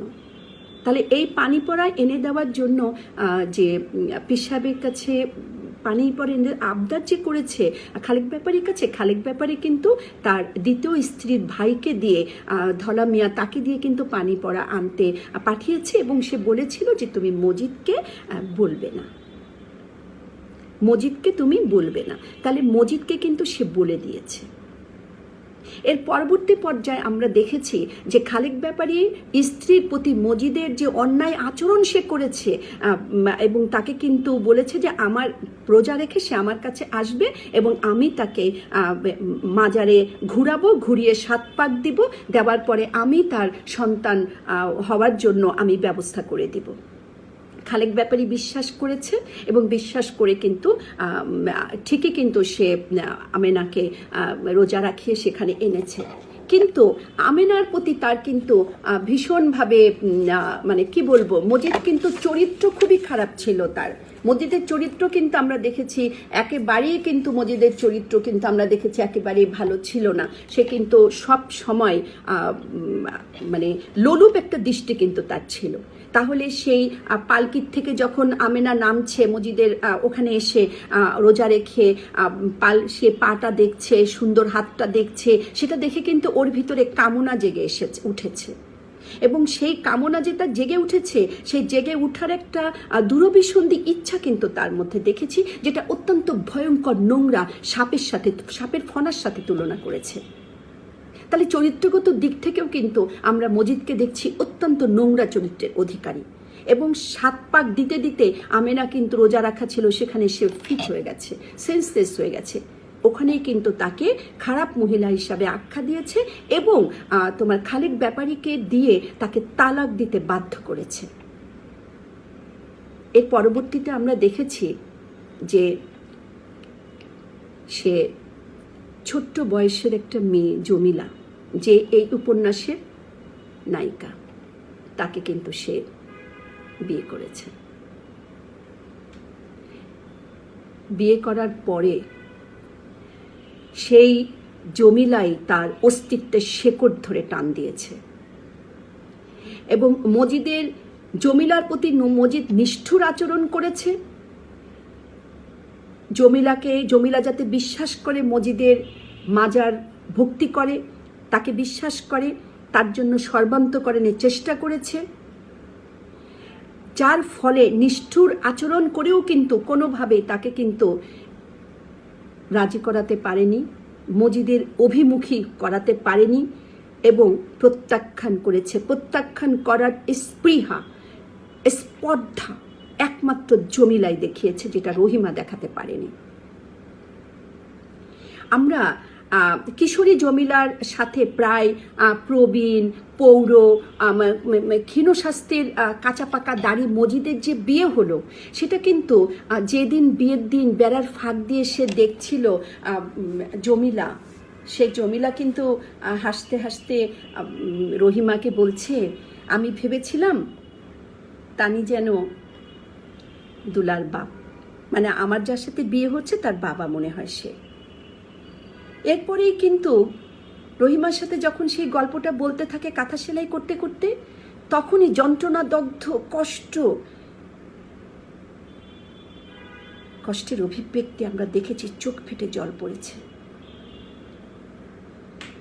তাহলে এই পানি পড়া এনে দেওয়ার জন্য যে পীর সাহেবের কাছে পানি পড়া এনে আবদার যে করেছে খালেক ব্যাপারীর কাছে, খালেক ব্যাপারী কিন্তু তার দ্বিতীয় স্ত্রীর ভাইকে দিয়ে, ধলা মিয়া, তাকে দিয়ে কিন্তু পানি পড়া আনতে পাঠিয়েছে এবং সে বলেছিল যে তুমি মজিদকে বলবে না, মজিদকে তুমি বলবে না। তাহলে মজিদকে কিন্তু সে বলে দিয়েছে। এর পরবর্তী পর্যায়ে আমরা দেখেছি যে খালেক ব্যাপারী স্ত্রীর প্রতি মজিদের যে অন্যায় আচরণ সে করেছে এবং তাকে কিন্তু বলেছে যে আমার প্রজা রেখে সে আমার কাছে আসবে এবং আমি তাকে মাজারে ঘুরাবো, ঘুরিয়ে 7 পাক দিব, দেওয়ার পরে আমি তার সন্তান হওয়ার জন্য আমি ব্যবস্থা করে দিব। খালেক ব্যাপারী বিশ্বাস করেছে এবং বিশ্বাস করে কিন্তু ঠিকই কিন্তু সে আমেনাকে রোজা রাখিয়ে সেখানে এনেছে। কিন্তু আমেনার প্রতি তার কিন্তু ভীষণভাবে মানে কি বলবো, মজিদ কিন্তু চরিত্র খুবই খারাপ ছিল তার। মজিদের চরিত্র কিন্তু আমরা দেখেছি একেবারেই কিন্তু মজিদের চরিত্র কিন্তু আমরা দেখেছি একেবারেই ভালো ছিল না। সে কিন্তু সব সময় মানে লোলুপ একটা দৃষ্টি কিন্তু তার ছিল। তাহলে সেই পালকির থেকে যখন আমেনা নামছে মজিদের ওখানে এসে রোজা রেখে সে পাটা দেখছে, সুন্দর হাতটা দেখছে, সেটা দেখে কিন্তু ওর ভিতরে কামনা জেগে উঠেছে এবং সেই কামনা যেটা জেগে উঠেছে, সেই জেগে উঠার একটা দূরভিসন্ধি ইচ্ছা কিন্তু তার মধ্যে দেখেছি, যেটা অত্যন্ত ভয়ঙ্কর, নোংরা, সাপের ফণার সাথে তুলনা করেছে। তাহলে চরিত্রগত দিক থেকেও কিন্তু আমরা মজিদকে দেখছি অত্যন্ত নোংরা চরিত্রের অধিকারী। এবং 7 পাক দিতে দিতে আমেনা কিন্তু রোজা রাখা ছিল, সেখানে সে ফিট হয়ে গেছে, সেন্সলেস হয়ে গেছে। ওখানেই কিন্তু তাকে খারাপ মহিলা হিসাবে আখ্যা দিয়েছে এবং তোমার খালেক ব্যাপারীকে দিয়ে তাকে তালাক দিতে বাধ্য করেছে। এর পরবর্তীতে আমরা দেখেছি যে সে ছোট্ট বয়সের একটা মেয়ে জমিলা, যে এই উপন্যাসের নায়িকা, তাকে কিন্তু সে বিয়ে করেছে। বিয়ে করার পরে সেই জমিলাই তার অস্তিত্বের শেকড় ধরে টান দিয়েছে এবং জমিলার প্রতি মজিদ নিষ্ঠুর আচরণ করেছে। জমিলা যাতে বিশ্বাস করে মজিদের মাজার ভক্তি করে, তাকে বিশ্বাস করে, তার জন্য সর্বান্তকরণের চেষ্টা করেছে, যার ফলে নিষ্ঠুর আচরণ করেও কিন্তু কোনোভাবে তাকে কিন্তু রাজি করাতে পারেনি, মজিদের অভিমুখী করাতে পারেনি এবং প্রত্যাখ্যান করেছে। প্রত্যাখ্যান করার স্পৃহা, স্পর্ধা একমাত্র জমিলাই দেখিয়েছে, যেটা রহিমা দেখাতে পারেনি। আমরা কিশোরী জমিলার সাথে প্রায় প্রবীণ, পৌর, ক্ষীণস্বাস্থ্যের কাঁচা পাকা দাড়ি মজিদের যে বিয়ে হলো, সেটা কিন্তু যেদিন বিয়ের দিন বেড়ার ফাঁক দিয়ে সে দেখছিল জমিলা, সেই জমিলা কিন্তু হাসতে হাসতে রহিমাকে বলছে, আমি ভেবেছিলাম তানি যেন দুলার বাপ, মানে আমার যার সাথে বিয়ে হচ্ছে তার বাবা মনে হয় সে। এরপরেই কিন্তু রহিমার সাথে যখন সেই গল্পটা বলতে থাকে কাঁথা সেলাই করতে করতে, তখনই যন্ত্রণাদগ্ধ কষ্টের অভিব্যক্তি আমরা দেখেছি, চোখ ফেটে জল পড়েছে।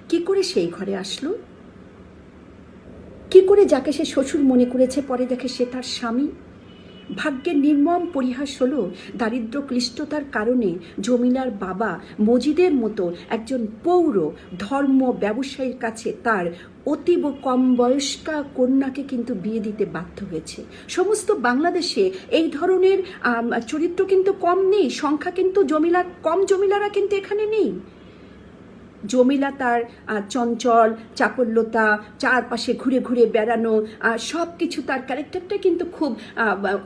কি করে সেই ঘরে আসলো, কি করে যাকে সে শ্বশুর মনে করেছে পরে দেখে সে তার স্বামী। ভাগ্যের নির্মম পরিহাস হলো দারিদ্র ক্লিষ্টতার কারণে জমিলার বাবা মজিদের মতো একজন পৌর ধর্ম ব্যবসায়ীর কাছে তার অতীব কম বয়স্কা কন্যাকে কিন্তু বিয়ে দিতে বাধ্য হয়েছে। সমস্ত বাংলাদেশে এই ধরনের চরিত্র কিন্তু কম নেই, সংখ্যা কিন্তু জমিলারা কিন্তু এখানে নেই। জমিলা তার চঞ্চল চাপল্যতা, চারপাশে ঘুরে ঘুরে বেড়ানো, সব কিছু তার ক্যারেক্টারটা কিন্তু খুব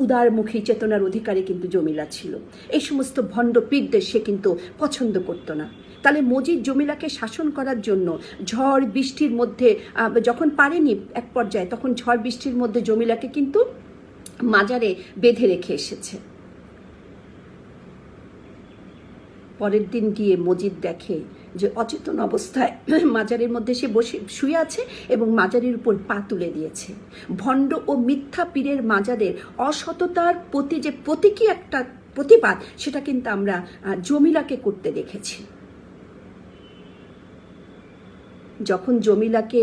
উদারমুখী চেতনার অধিকারী কিন্তু জমিলা ছিল। এই সমস্ত ভণ্ড পীরদের সে কিন্তু পছন্দ করতো না। তাহলে মজিদ জমিলাকে শাসন করার জন্য ঝড় বৃষ্টির মধ্যে যখন পারেনি এক পর্যায়ে, তখন ঝড় বৃষ্টির মধ্যে জমিলাকে কিন্তু মাজারে বেঁধে রেখে এসেছে। পরের দিন গিয়ে মজিদ দেখে যে অচেতন অবস্থায় মাজারের মধ্যে সে বসে শুয়ে আছে এবং মাজারের উপর পা তুলে দিয়েছে। ভণ্ড ও মিথ্যা পীরের মাজারের অসততার প্রতি যে প্রতীকী একটা প্রতিবাদ, সেটা কিন্তু আমরা জমিলাকে করতে দেখেছি। যখন জমিলাকে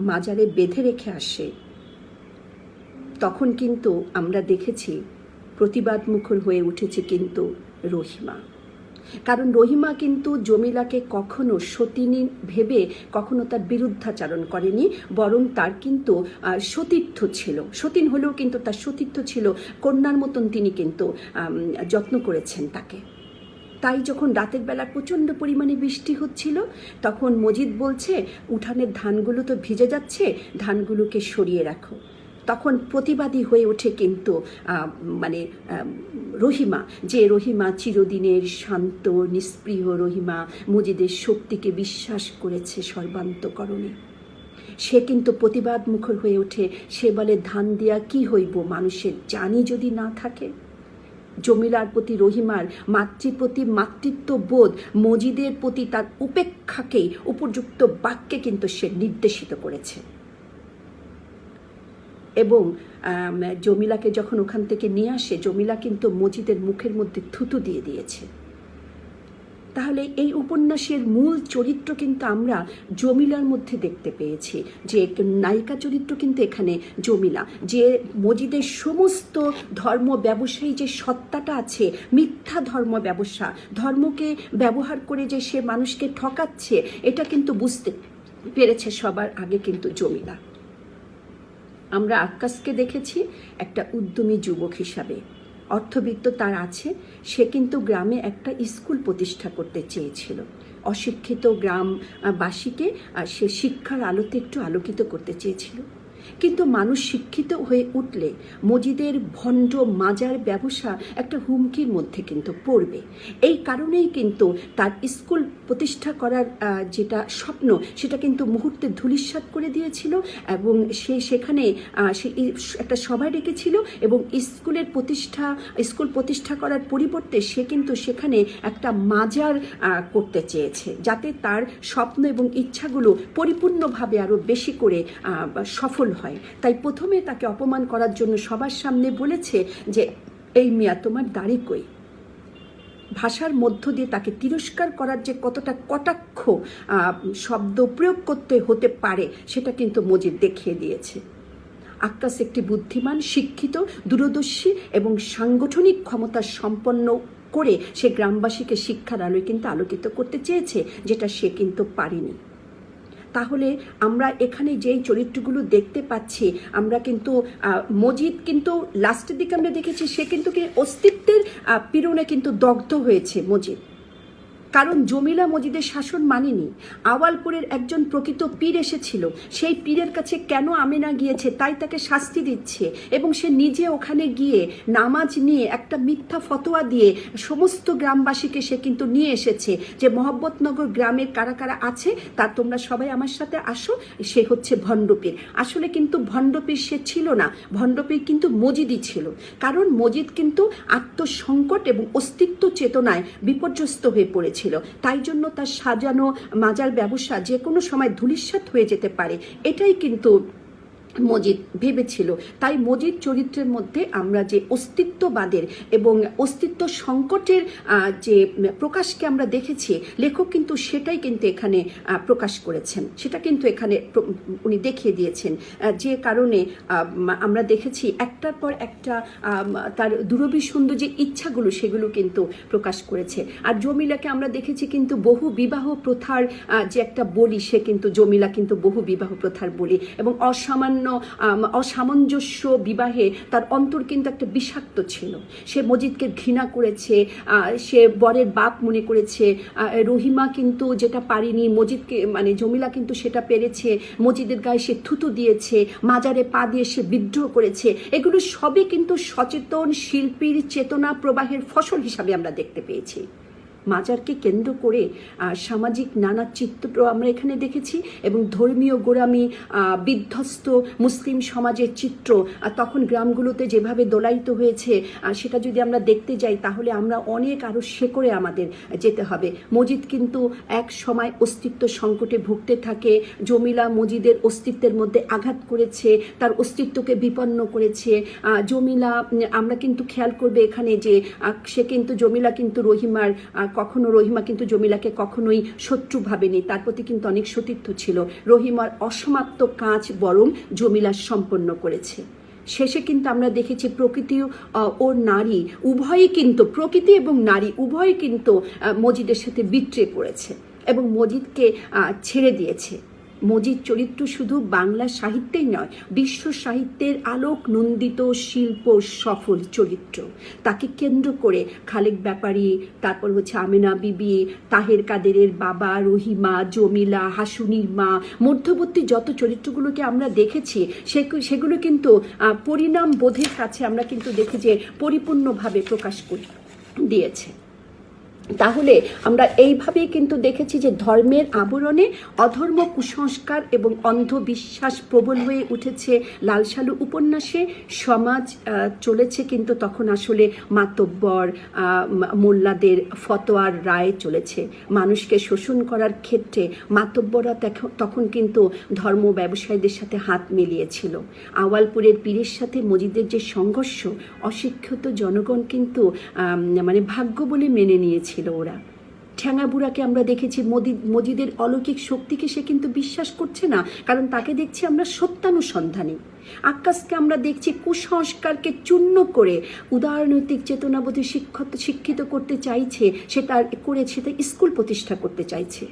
মাজারে বেঁধে রেখে আসে, তখন কিন্তু আমরা দেখেছি প্রতিবাদ মুখর হয়ে উঠেছে কিন্তু রহিমা। কারণ রহিমা কিন্তু জমিলাকে কখনো সতীনী ভেবে কখনো তার বিরুদ্ধাচারণ করেনি, বরং তার কিন্তু সতীর্থ ছিল। সতীন হলেও কিন্তু তার সতীর্থ ছিল, কন্যার মতন তিনি কিন্তু যত্ন করেছেন তাকে। তাই যখন রাতের বেলা প্রচণ্ড পরিমাণে বৃষ্টি হচ্ছিল, তখন মজিদ বলছে উঠানের ধানগুলো তো ভিজে যাচ্ছে, ধানগুলোকে সরিয়ে রাখো। তখন প্রতিবাদী হয়ে ওঠে কিন্তু রহিমা, যে রহিমা চিরদিনের শান্ত নিষ্প্রিয় রহিমা মজিদের শক্তিকে বিশ্বাস করেছে সর্বান্তকরণে। সে কিন্তু প্রতিবাদ মুখর হয়ে ওঠে। সে বলে, ধান দিয়া কি হইব মানুষের জানি যদি না থাকে। জমিলার প্রতি রহিমার মাতৃপ্রতি মাতৃত্ব বোধ, মজিদের প্রতি তার উপেক্ষাকে উপযুক্ত বাক্যে কিন্তু সে নির্দেশিত করেছে। এবং জমিলাকে যখন ওখান থেকে নিয়ে আসে, জমিলা কিন্তু মজিদের মুখের মধ্যে থুতু দিয়ে দিয়েছে। তাহলে এই উপন্যাসের মূল চরিত্র কিন্তু আমরা জমিলার মধ্যে দেখতে পেয়েছি, যে নায়িকা চরিত্র কিন্তু এখানে জমিলা, যে মজিদের সমস্ত ধর্ম ব্যবসায়ী যে সত্তাটা আছে, মিথ্যা ধর্ম ব্যবসা, ধর্মকে ব্যবহার করে যে সে মানুষকে ঠকাচ্ছে, এটা কিন্তু বুঝতে পেরেছে সবার আগে কিন্তু জমিলা। আমরা আক্কাসকে দেখেছি একটা উদ্যমী যুবক হিসাবে, অর্থবিত্ত তার আছে, সে কিন্তু গ্রামে একটা স্কুল প্রতিষ্ঠা করতে চেয়েছিল। অশিক্ষিত গ্রামবাসীকে সে শিক্ষার আলোতে একটু আলোকিত করতে চেয়েছিল। কিন্তু মানুষ শিক্ষিত হয়ে উঠলে মজিদের ভণ্ড মাজার ব্যবসা একটা হুমকির মধ্যে কিন্তু পড়বে। এই কারণেই কিন্তু তার স্কুল প্রতিষ্ঠা করার যেটা স্বপ্ন, সেটা কিন্তু মুহূর্তে ধূলিসাৎ করে দিয়েছিল। এবং সে সেখানে সে একটা সভা ডেকেছিল এবং স্কুল প্রতিষ্ঠা করার পরিবর্তে সে কিন্তু সেখানে একটা মাজার করতে চেয়েছে, যাতে তার স্বপ্ন এবং ইচ্ছাগুলো পরিপূর্ণভাবে আরও বেশি করে সফল হয়। তাই প্রথমে তাকে অপমান করার জন্য সবার সামনে বলেছে যে, এই মিয়া তোমার দাড়ি কই। ভাষার মধ্য দিয়ে তাকে তিরস্কার করার যে কতটা কটাক্ষ শব্দ প্রয়োগ করতে হতে পারে, সেটা কিন্তু মজিদ দেখিয়ে দিয়েছে। আক্কাস একটি বুদ্ধিমান, শিক্ষিত, দূরদর্শী এবং সাংগঠনিক ক্ষমতা সম্পন্ন করে সে গ্রামবাসীকে শিক্ষার আলোয় কিন্তু আলোকিত করতে চেয়েছে, যেটা সে কিন্তু পারেনি। তাহলে আমরা এখানে যেই চরিত্রগুলো দেখতে পাচ্ছি, আমরা কিন্তু মজিদ কিন্তু লাস্টের দিকে আমরা দেখেছি সে কিন্তু অস্তিত্বের পীড়নে কিন্তু দগ্ধ হয়েছে মজিদ। কারণ জমিলা মজিদের শাসন মানেনি। আওয়ালপুরের একজন প্রকৃত পীর এসেছিল, সেই পীরের কাছে কেন আমেনা গিয়েছে তাই তাকে শাস্তি দিচ্ছে, এবং সে নিজে ওখানে গিয়ে নামাজ নিয়ে একটা মিথ্যা ফতোয়া দিয়ে সমস্ত গ্রামবাসীকে সে কিন্তু নিয়ে এসেছে যে মহব্বতনগর গ্রামের কারা কারা আছে তা তোমরা সবাই আমার সাথে আসো, সে হচ্ছে ভণ্ডপীর। আসলে কিন্তু ভণ্ডপীর সে ছিল না, ভণ্ডপীর কিন্তু মজিদই ছিল। কারণ মজিদ কিন্তু আত্মসংকট এবং অস্তিত্ব চেতনায় বিপর্যস্ত হয়ে পড়েছে। তাই জন্য তার সাজানো মাজার ব্যবসা যে কোনো সময় ধূলিসাৎ হয়ে যেতে পারে, এটাই কিন্তু মজিদ ভেবেছিল। তাই মজিদ চরিত্রের মধ্যে আমরা যে অস্তিত্ববাদের এবং অস্তিত্ব সংকটের যে প্রকাশকে আমরা দেখেছি, লেখক কিন্তু সেটাই কিন্তু এখানে প্রকাশ করেছেন, সেটা কিন্তু এখানে উনি দেখিয়ে দিয়েছেন। যে কারণে আমরা দেখেছি একটার পর একটা তার দুরভিসন্ধ যে ইচ্ছাগুলো সেগুলো কিন্তু প্রকাশ করেছে। আর জমিলাকে আমরা দেখেছি কিন্তু বহু বিবাহ প্রথার যে একটা বলি, সে কিন্তু জমিলা কিন্তু বহু বিবাহ প্রথার বলি, এবং অসামঞ্জস্য বিবাহে তার অন্তর কিন্তু একটা বিষাক্ত ছিল। সে মজিদকে ঘৃণা করেছে, সে বরের বাপ মনে করেছে। রহিমা কিন্তু যেটা পারেনি, মজিদকে মানে জমিলা কিন্তু সেটা পেরেছে। মজিদের গায়ে সে থুতু দিয়েছে, মাজারে পা দিয়ে সে বিদ্রোহ করেছে। এগুলো সবই কিন্তু সচেতন শিল্পীর চেতনা প্রবাহের ফসল হিসাবে আমরা দেখতে পেয়েছি। মাজারকে কেন্দ্র করে সামাজিক নানা চিত্র আমরা এখানে দেখেছি, এবং ধর্মীয় গোড়ামি, বিধ্বস্ত মুসলিম সমাজের চিত্র তখন গ্রামগুলোতে যেভাবে দোলায়িত হয়েছে, সেটা যদি আমরা দেখতে যাই তাহলে আমরা অনেক আরও শেকড়ে আমাদের যেতে হবে। মজিদ কিন্তু এক সময় অস্তিত্ব সংকটে ভুগতে থাকে। জমিলা মজিদের অস্তিত্বের মধ্যে আঘাত করেছে, তার অস্তিত্বকে বিপন্ন করেছে। জমিলা আমরা কিন্তু খেয়াল করবে এখানে যে সে কিন্তু জমিলা কিন্তু রহিমা কিন্তু জমিলাকে কখনোই শত্রু ভাবেনি, তার প্রতি কিন্তু অনেক সতীর্থ ছিল। রহিমার অসমাপ্ত কাজ বরং জমিলা সম্পন্ন করেছে। শেষে কিন্তু আমরা দেখেছি প্রকৃতি ও নারী উভয়ই কিন্তু, প্রকৃতি এবং নারী উভয়ই কিন্তু মজিদের সাথে বিট্রে করেছে এবং মজিদকে ছেড়ে দিয়েছে। মজিদ চরিত্র শুধু বাংলা সাহিত্যেই নয়, বিশ্ব সাহিত্যের আলোক নন্দিত শিল্প সফল চরিত্র। তাকে কেন্দ্র করে খালেক ব্যাপারী, তারপর হচ্ছে আমেনা বিবি, তাহের কাদেরের বাবা, রহিমা, জমিলা, হাসুনির মা, মধ্যবর্তী যত চরিত্রগুলোকে আমরা দেখেছি সেগুলো কিন্তু পরিণাম বোধের কাছে আমরা কিন্তু দেখি যে পরিপূর্ণভাবে প্রকাশ দিয়েছে। তাহলে আমরা এইভাবেই কিন্তু দেখেছি যে ধর্মের আবরণে অধর্ম, কুসংস্কার এবং অন্ধবিশ্বাস প্রবল হয়ে উঠেছে লাল সালু উপন্যাসে। সমাজ চলেছে কিন্তু তখন আসলে মাতব্বর মোল্লাদের ফতোয়ার রায় চলেছে। মানুষকে শোষণ করার ক্ষেত্রে মাতব্বররা তখন কিন্তু ধর্ম ব্যবসায়ীদের সাথে হাত মিলিয়েছিল। আওয়ালপুরের পীরের সাথে মজিদের যে সংঘর্ষ, অশিক্ষিত জনগণ কিন্তু মানে ভাগ্য বলে মেনে নিয়েছিল। ওরা ঠ্যাঙাবুড়াকে আমরা দেখেছি মজিদের অলৌকিক শক্তিকে সে কিন্তু বিশ্বাস করছে না, কারণ তাকে দেখছি আমরা সত্যানুসন্ধানী। আক্কাসকে আমরা দেখছি কুসংস্কারকে চূর্ণ করে উদারনৈতিক চেতনাবোধে শিক্ষিত করতে চাইছে, সেটা স্কুল প্রতিষ্ঠা করতে চাইছে।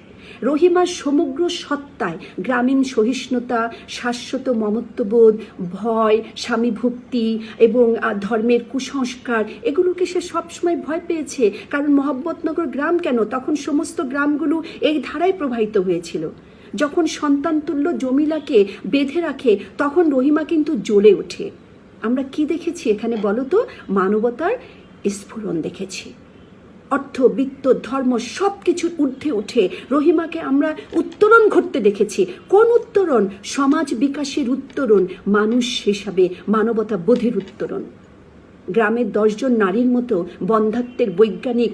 রহিমার সমগ্র সত্তায় গ্রামীণ সহিষ্ণুতা, শাশ্বত মমত্ববোধ, ভয়, স্বামীভক্তি এবং ধর্মের কুসংস্কার, এগুলোকে সে সবসময় ভয় পেয়েছে। কারণ মহব্বতনগর গ্রাম কেন, তখন সমস্ত গ্রামগুলো এই ধারায় প্রবাহিত হয়েছিল। যখন সন্তানতুল্য জমিলাকে বেঁধে রাখে তখন রহিমা কিন্তু জ্বলে ওঠে। আমরা কি দেখেছি এখানে বলো তো? মানবতার স্ফুরণ দেখেছি। অর্থ, বিত্ত, ধর্ম সব কিছুর ঊর্ধ্বে উঠে রহিমাকে আমরা উত্তরণ ঘটতে দেখেছি। কোন উত্তরণ? সমাজ বিকাশের উত্তরণ, মানুষ হিসাবে মানবতা বোধের উত্তরণ। গ্রামের 10 জন নারীর মতো বন্ধ্যাত্বের বৈজ্ঞানিক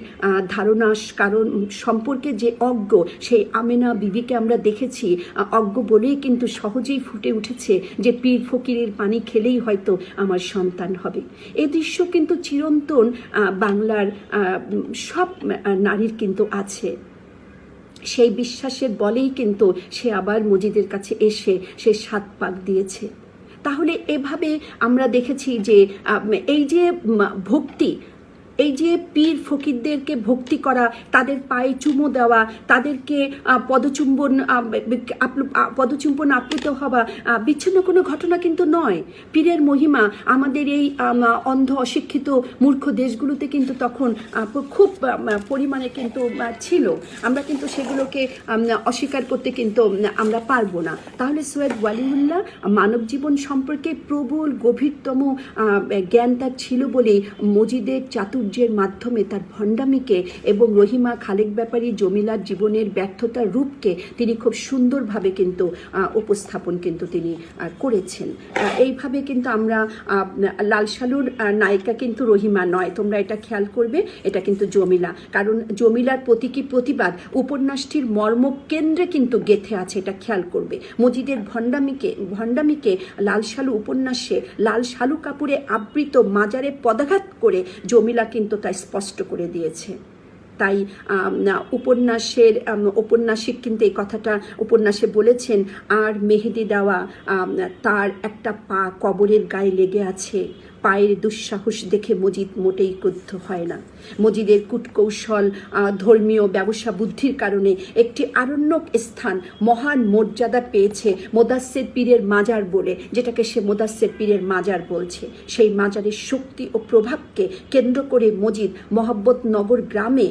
ধারণা কারণ সম্পর্কে যে অজ্ঞ, সেই আমেনা বিবিকে আমরা দেখেছি অজ্ঞ বলেই কিন্তু সহজেই ফুটে উঠেছে যে পীর ফকিরের পানি খেলেই হয়তো আমার সন্তান হবে। এই দৃশ্য কিন্তু চিরন্তন বাংলার সব নারীর কিন্তু আছে। সেই বিশ্বাসের বলেই কিন্তু সে আবার মজিদের কাছে এসে সে 7 পাক দিয়েছে। তাহলে এভাবে আমরা দেখেছি যে এই যে ভক্তি, এই যে পীর ফকিরদেরকে ভক্তি করা, তাদের পায়ে চুমো দেওয়া, তাদেরকে পদচুম্বন আপ্লুত হওয়া বিচ্ছিন্ন কোনো ঘটনা কিন্তু নয়। পীরের মহিমা আমাদের এই অন্ধ, অশিক্ষিত, মূর্খ দেশগুলোতে কিন্তু তখন খুব পরিমাণে কিন্তু ছিল। আমরা কিন্তু সেগুলোকে অস্বীকার করতে কিন্তু আমরা পারবো না। তাহলে সৈয়দ ওয়ালিউল্লাহ মানব জীবন সম্পর্কে প্রবল গভীরতম জ্ঞান তার ছিল বলেই মজিদের চাতুর সৌন্দর্যের মাধ্যমে তার ভণ্ডামিকে এবং রহিমা, খালেক ব্যাপারী, জমিলার জীবনের ব্যর্থতার রূপকে তিনি খুব সুন্দরভাবে কিন্তু উপস্থাপন কিন্তু তিনি করেছেন। এইভাবে কিন্তু আমরা লাল সালুর নায়িকা কিন্তু রহিমা নয়, তোমরা এটা খেয়াল করবে, এটা কিন্তু জমিলা। কারণ জমিলার প্রতীকী প্রতিবাদ উপন্যাসটির মর্মকেন্দ্রে কিন্তু গেঁথে আছে, এটা খেয়াল করবে। মজিদের ভণ্ডামিকে লাল সালু উপন্যাসে লাল শালু কাপুরে আবৃত মাজারে পদাঘাত করে জমিলা কিন্তু তা স্পষ্ট করে দিয়েছে। তাই ঔপন্যাসিক কিন্তু এই কথাটা উপন্যাসে বলেছেন, আর মেহেদি দেওয়া তার একটা পা কবরের গায়ে লেগে আছে, পায়ের দুঃসাহস দেখে মজিদ মোটেই ক্রুদ্ধ হয় না। মজিদের কূটকৌশল, ধর্মীয় ব্যবসা বুদ্ধির কারণে একটি আরণ্যক স্থান মহান মর্যাদা পেয়েছে মোদাস্সের পীরের মাজার বলে, যেটাকে সে মোদাস্সের পীরের মাজার বলছে। সেই মাজারের শক্তি ও প্রভাবকে কেন্দ্র করে মজিদ মহব্বতনগর গ্রামে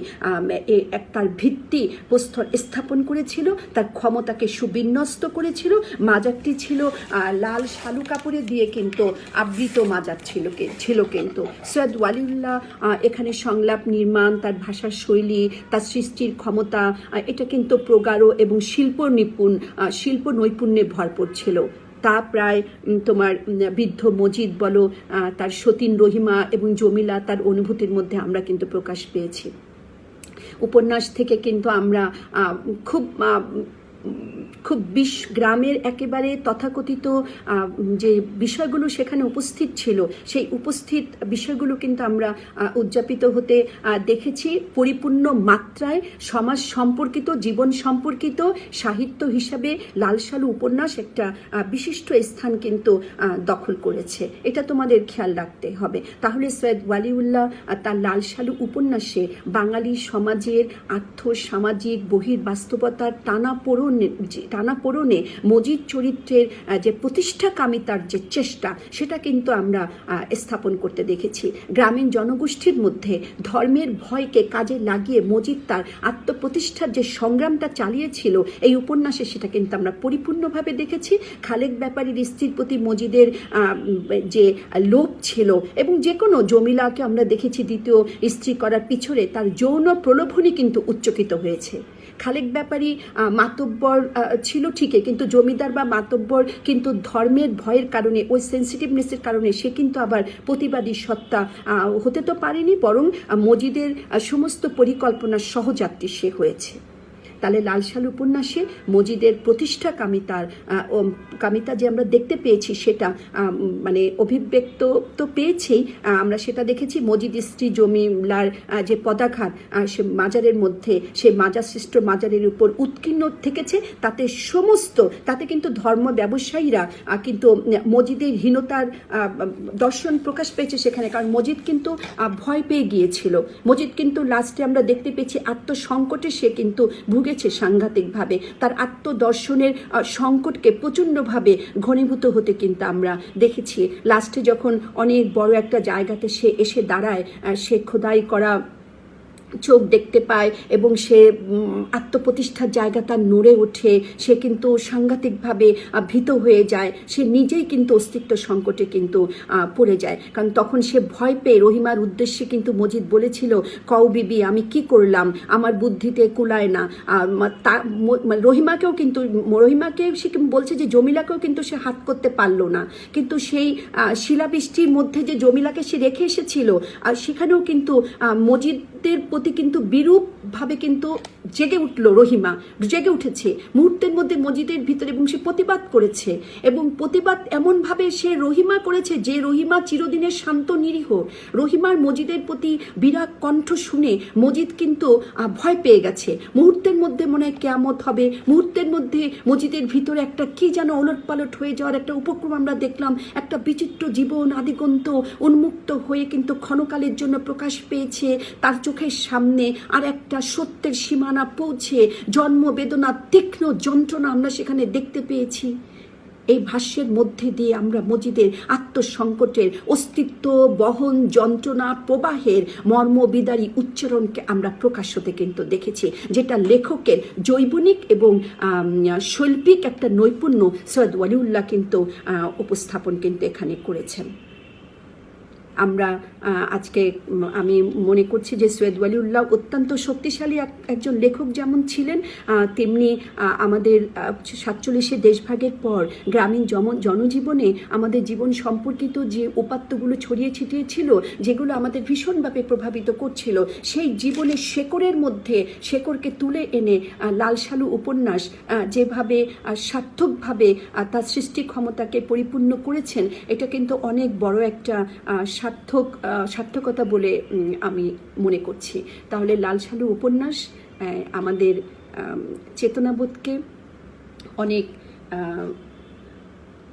তার ভিত্তি প্রস্তর স্থাপন করেছিল, তার ক্ষমতাকে সুবিন্যস্ত করেছিল। মাজারটি ছিল লাল শালু কাপড়ে দিয়ে কিন্তু আবৃত মাজার ছিল কিন্তু। সৈয়দ ওয়ালিউল্লাহ এখানে সংলাপ নির্মাণ, তার ভাষার শৈলী, তার সৃষ্টির ক্ষমতা, এটা কিন্তু প্রগাঢ় এবং শিল্প নৈপুণ্যে ভরপুর ছিল। তা প্রায় তোমার বৃদ্ধ মজিদ বলো, তার সতীন রহিমা এবং জমিলা, তার অনুভূতির মধ্যে আমরা কিন্তু প্রকাশ পেয়েছি। উপন্যাস থেকে কিন্তু আমরা খুব গ্রামের একেবারে তথাকথিত যে বিষয়গুলো সেখানে উপস্থিত ছিল, সেই উপস্থিত বিষয়গুলো কিন্তু আমরা উদযাপিত হতে দেখেছি। পরিপূর্ণ মাত্রায় সমাজ সম্পর্কিত, জীবন সম্পর্কিত সাহিত্য হিসাবে লাল সালু উপন্যাস একটা বিশিষ্ট স্থান কিন্তু দখল করেছে, এটা তোমাদের খেয়াল রাখতে হবে। তাহলে সৈয়দ ওয়ালিউল্লাহ তার লাল সালু উপন্যাসে বাঙালি সমাজের আর্থসামাজিক বহির্বাস্তবতার টানাপোড়নে মজিদ চরিত্রের যে প্রতিষ্ঠাকামিতার যে চেষ্টা, সেটা কিন্তু আমরা স্থাপন করতে দেখেছি। গ্রামীণ জনগোষ্ঠীর মধ্যে ধর্মের ভয়কে কাজে লাগিয়ে মজিদ তার আত্মপ্রতিষ্ঠার যে সংগ্রামটা চালিয়েছিল এই উপন্যাসে, সেটা কিন্তু আমরা পরিপূর্ণভাবে দেখেছি। খালেক ব্যাপারীর স্ত্রীর প্রতি মজিদের যে লোভ ছিল, এবং যে কোনো জমিলাকে আমরা দেখেছি দ্বিতীয় স্ত্রী করার পিছনে তার যৌন প্রলোভনই কিন্তু উচ্চকিত হয়েছে। খালেক ব্যাপারী মাতব্বর ছিল ঠিকই, কিন্তু জমিদার বা মাতব্বর কিন্তু ধর্মের ভয়ের কারণে, ওই সেন্সিটিভনেসের কারণে সে কিন্তু আবার প্রতিবাদী সত্তা হতে তো পারেনি, বরং মজিদের সমস্ত পরিকল্পনার সহযাত্রী সে হয়েছে। তাহলে লাল সালু উপন্যাসে মজিদের কামিতা যে আমরা দেখতে পেয়েছি, সেটা মানে অভিব্যক্ত তো পেয়েছি, আমরা সেটা দেখেছি। মজিদ স্ত্রী জমিলার যে পদাঘাত সে মাজারের মধ্যে, সে মাজারশ্রেষ্ঠ মাজারের উপর উৎকীর্ণ থেকেছে, তাতে কিন্তু ধর্ম ব্যবসায়ীরা কিন্তু মজিদের হীনতার দর্শন প্রকাশ পেয়েছে সেখানে। কারণ মজিদ কিন্তু ভয় পেয়ে গিয়েছিল, মজিদ কিন্তু লাস্টে আমরা দেখতে পেয়েছি আত্মসংকটে সে কিন্তু সাংঘাতিকভাবে, তার আত্মদর্শনের সংকটকে প্রচণ্ডভাবে ঘনীভূত হতে কিন্তু আমরা দেখেছি। লাস্টে যখন অনেক বড় একটা জায়গাতে সে এসে দাঁড়ায়, সে খোদাই করা চোখ দেখতে পায় এবং সে আত্মপ্রতিষ্ঠার জায়গা তার নড়ে ওঠে, সে কিন্তু সাংঘাতিকভাবে ভীত হয়ে যায়, সে নিজেই কিন্তু অস্তিত্ব সংকটে কিন্তু পড়ে যায়। কারণ তখন সে ভয় পেয়ে রহিমার উদ্দেশ্যে কিন্তু মজিদ বলেছিল, কও বিবি আমি কি করলাম, আমার বুদ্ধিতে কুলায় না। রহিমাকে সে বলছে যে জমিলাকেও কিন্তু সে হাত করতে পারলো না, কিন্তু সেই শিলাবৃষ্টির মধ্যে যে জমিলাকে সে রেখে এসেছিল, সেখানেও কিন্তু মজিদের প্রতি কিন্তু বিরূপভাবে কিন্তু জেগে উঠেছে মুহূর্তের মধ্যে মজিদের ভিতরে, এবং সে প্রতিবাদ করেছে, এবং প্রতিবাদ এমনভাবে সে রহিমা করেছে যে রহিমা চিরদিনের শান্ত নিরীহ। রহিমার মজিদের প্রতি বিরাট কণ্ঠ শুনে মজিদ কিন্তু ভয় পেয়ে গেছে। মুহূর্তের মধ্যে মনে হয় কেয়ামত হবে, মুহূর্তের মধ্যে মজিদের ভিতরে একটা কি যেন ওলটপালট হয়ে যাওয়ার একটা উপক্রম আমরা দেখলাম। একটা বিচিত্র জীবন আদিগন্ত উন্মুক্ত হয়ে কিন্তু ক্ষণকালের জন্য প্রকাশ পেয়েছে তার চোখের সামনে, আর একটা সত্যের সীমানা পৌঁছে জন্ম বেদনা, তীক্ষ্ণ যন্ত্রণা আমরা সেখানে দেখতে পেয়েছি। এই ভাষ্যের মধ্যে দিয়ে আমরা মজিদের আত্মসংকটের অস্তিত্ব বহন, যন্ত্রণা প্রবাহের মর্মবিদারী উচ্চারণকে আমরা প্রকাশ হতে কিন্তু দেখেছি, যেটা লেখকের জৈবনিক এবং শৈল্পিক একটা নৈপুণ্য সৈয়দ ওয়ালিউল্লাহ কিন্তু উপস্থাপন কিন্তু এখানে করেছেন। আমরা আজকে আমি মনে করছি যে সৈয়দ ওয়ালিউল্লাহ অত্যন্ত শক্তিশালী একজন লেখক যেমন ছিলেন, তেমনি আমাদের 47 দেশভাগের পর গ্রামীণ জনজীবনে আমাদের জীবন সম্পর্কিত যে উপাত্তগুলো ছড়িয়ে ছিটিয়ে ছিল, যেগুলো আমাদের ভীষণভাবে প্রভাবিত করছিল, সেই জীবনের শেকড়ের মধ্যে শেকড়কে তুলে এনে লাল সালু উপন্যাস যেভাবে সার্থকভাবে তার সৃষ্টি ক্ষমতাকে পরিপূর্ণ করেছেন, এটা কিন্তু অনেক বড় একটা সার্থকতা বলে আমি মনে করছি। তাহলে লাল সালু উপন্যাস আমাদের চেতনাবোধকে অনেক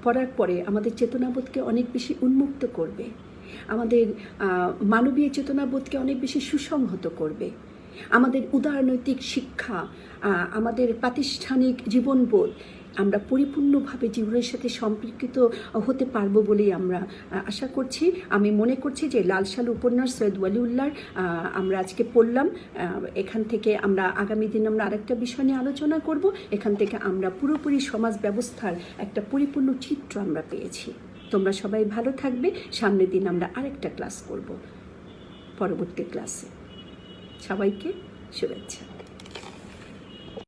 পড়ার পরে আমাদের চেতনাবোধকে অনেক বেশি উন্মুক্ত করবে, আমাদের মানবীয় চেতনাবোধকে অনেক বেশি সুসংহত করবে, আমাদের উদারনৈতিক শিক্ষা, আমাদের প্রাতিষ্ঠানিক জীবনবোধ আমরা পরিপূর্ণভাবে জীবনের সাথে সম্পর্কিত হতে পারবো বলেই আমরা আশা করছি। আমি মনে করছি যে লাল সালু উপন্যাস সৈয়দ ওয়ালিউল্লাহর আমরা আজকে পড়লাম, এখান থেকে আমরা আগামী দিন আমরা আরেকটা বিষয় নিয়ে আলোচনা করব। এখান থেকে আমরা পুরোপুরি সমাজ ব্যবস্থার একটা পরিপূর্ণ চিত্র আমরা পেয়েছি। তোমরা সবাই ভালো থাকবে। সামনের দিন আমরা আরেকটা ক্লাস করব, পরবর্তী ক্লাসে। সবাইকে শুভেচ্ছা।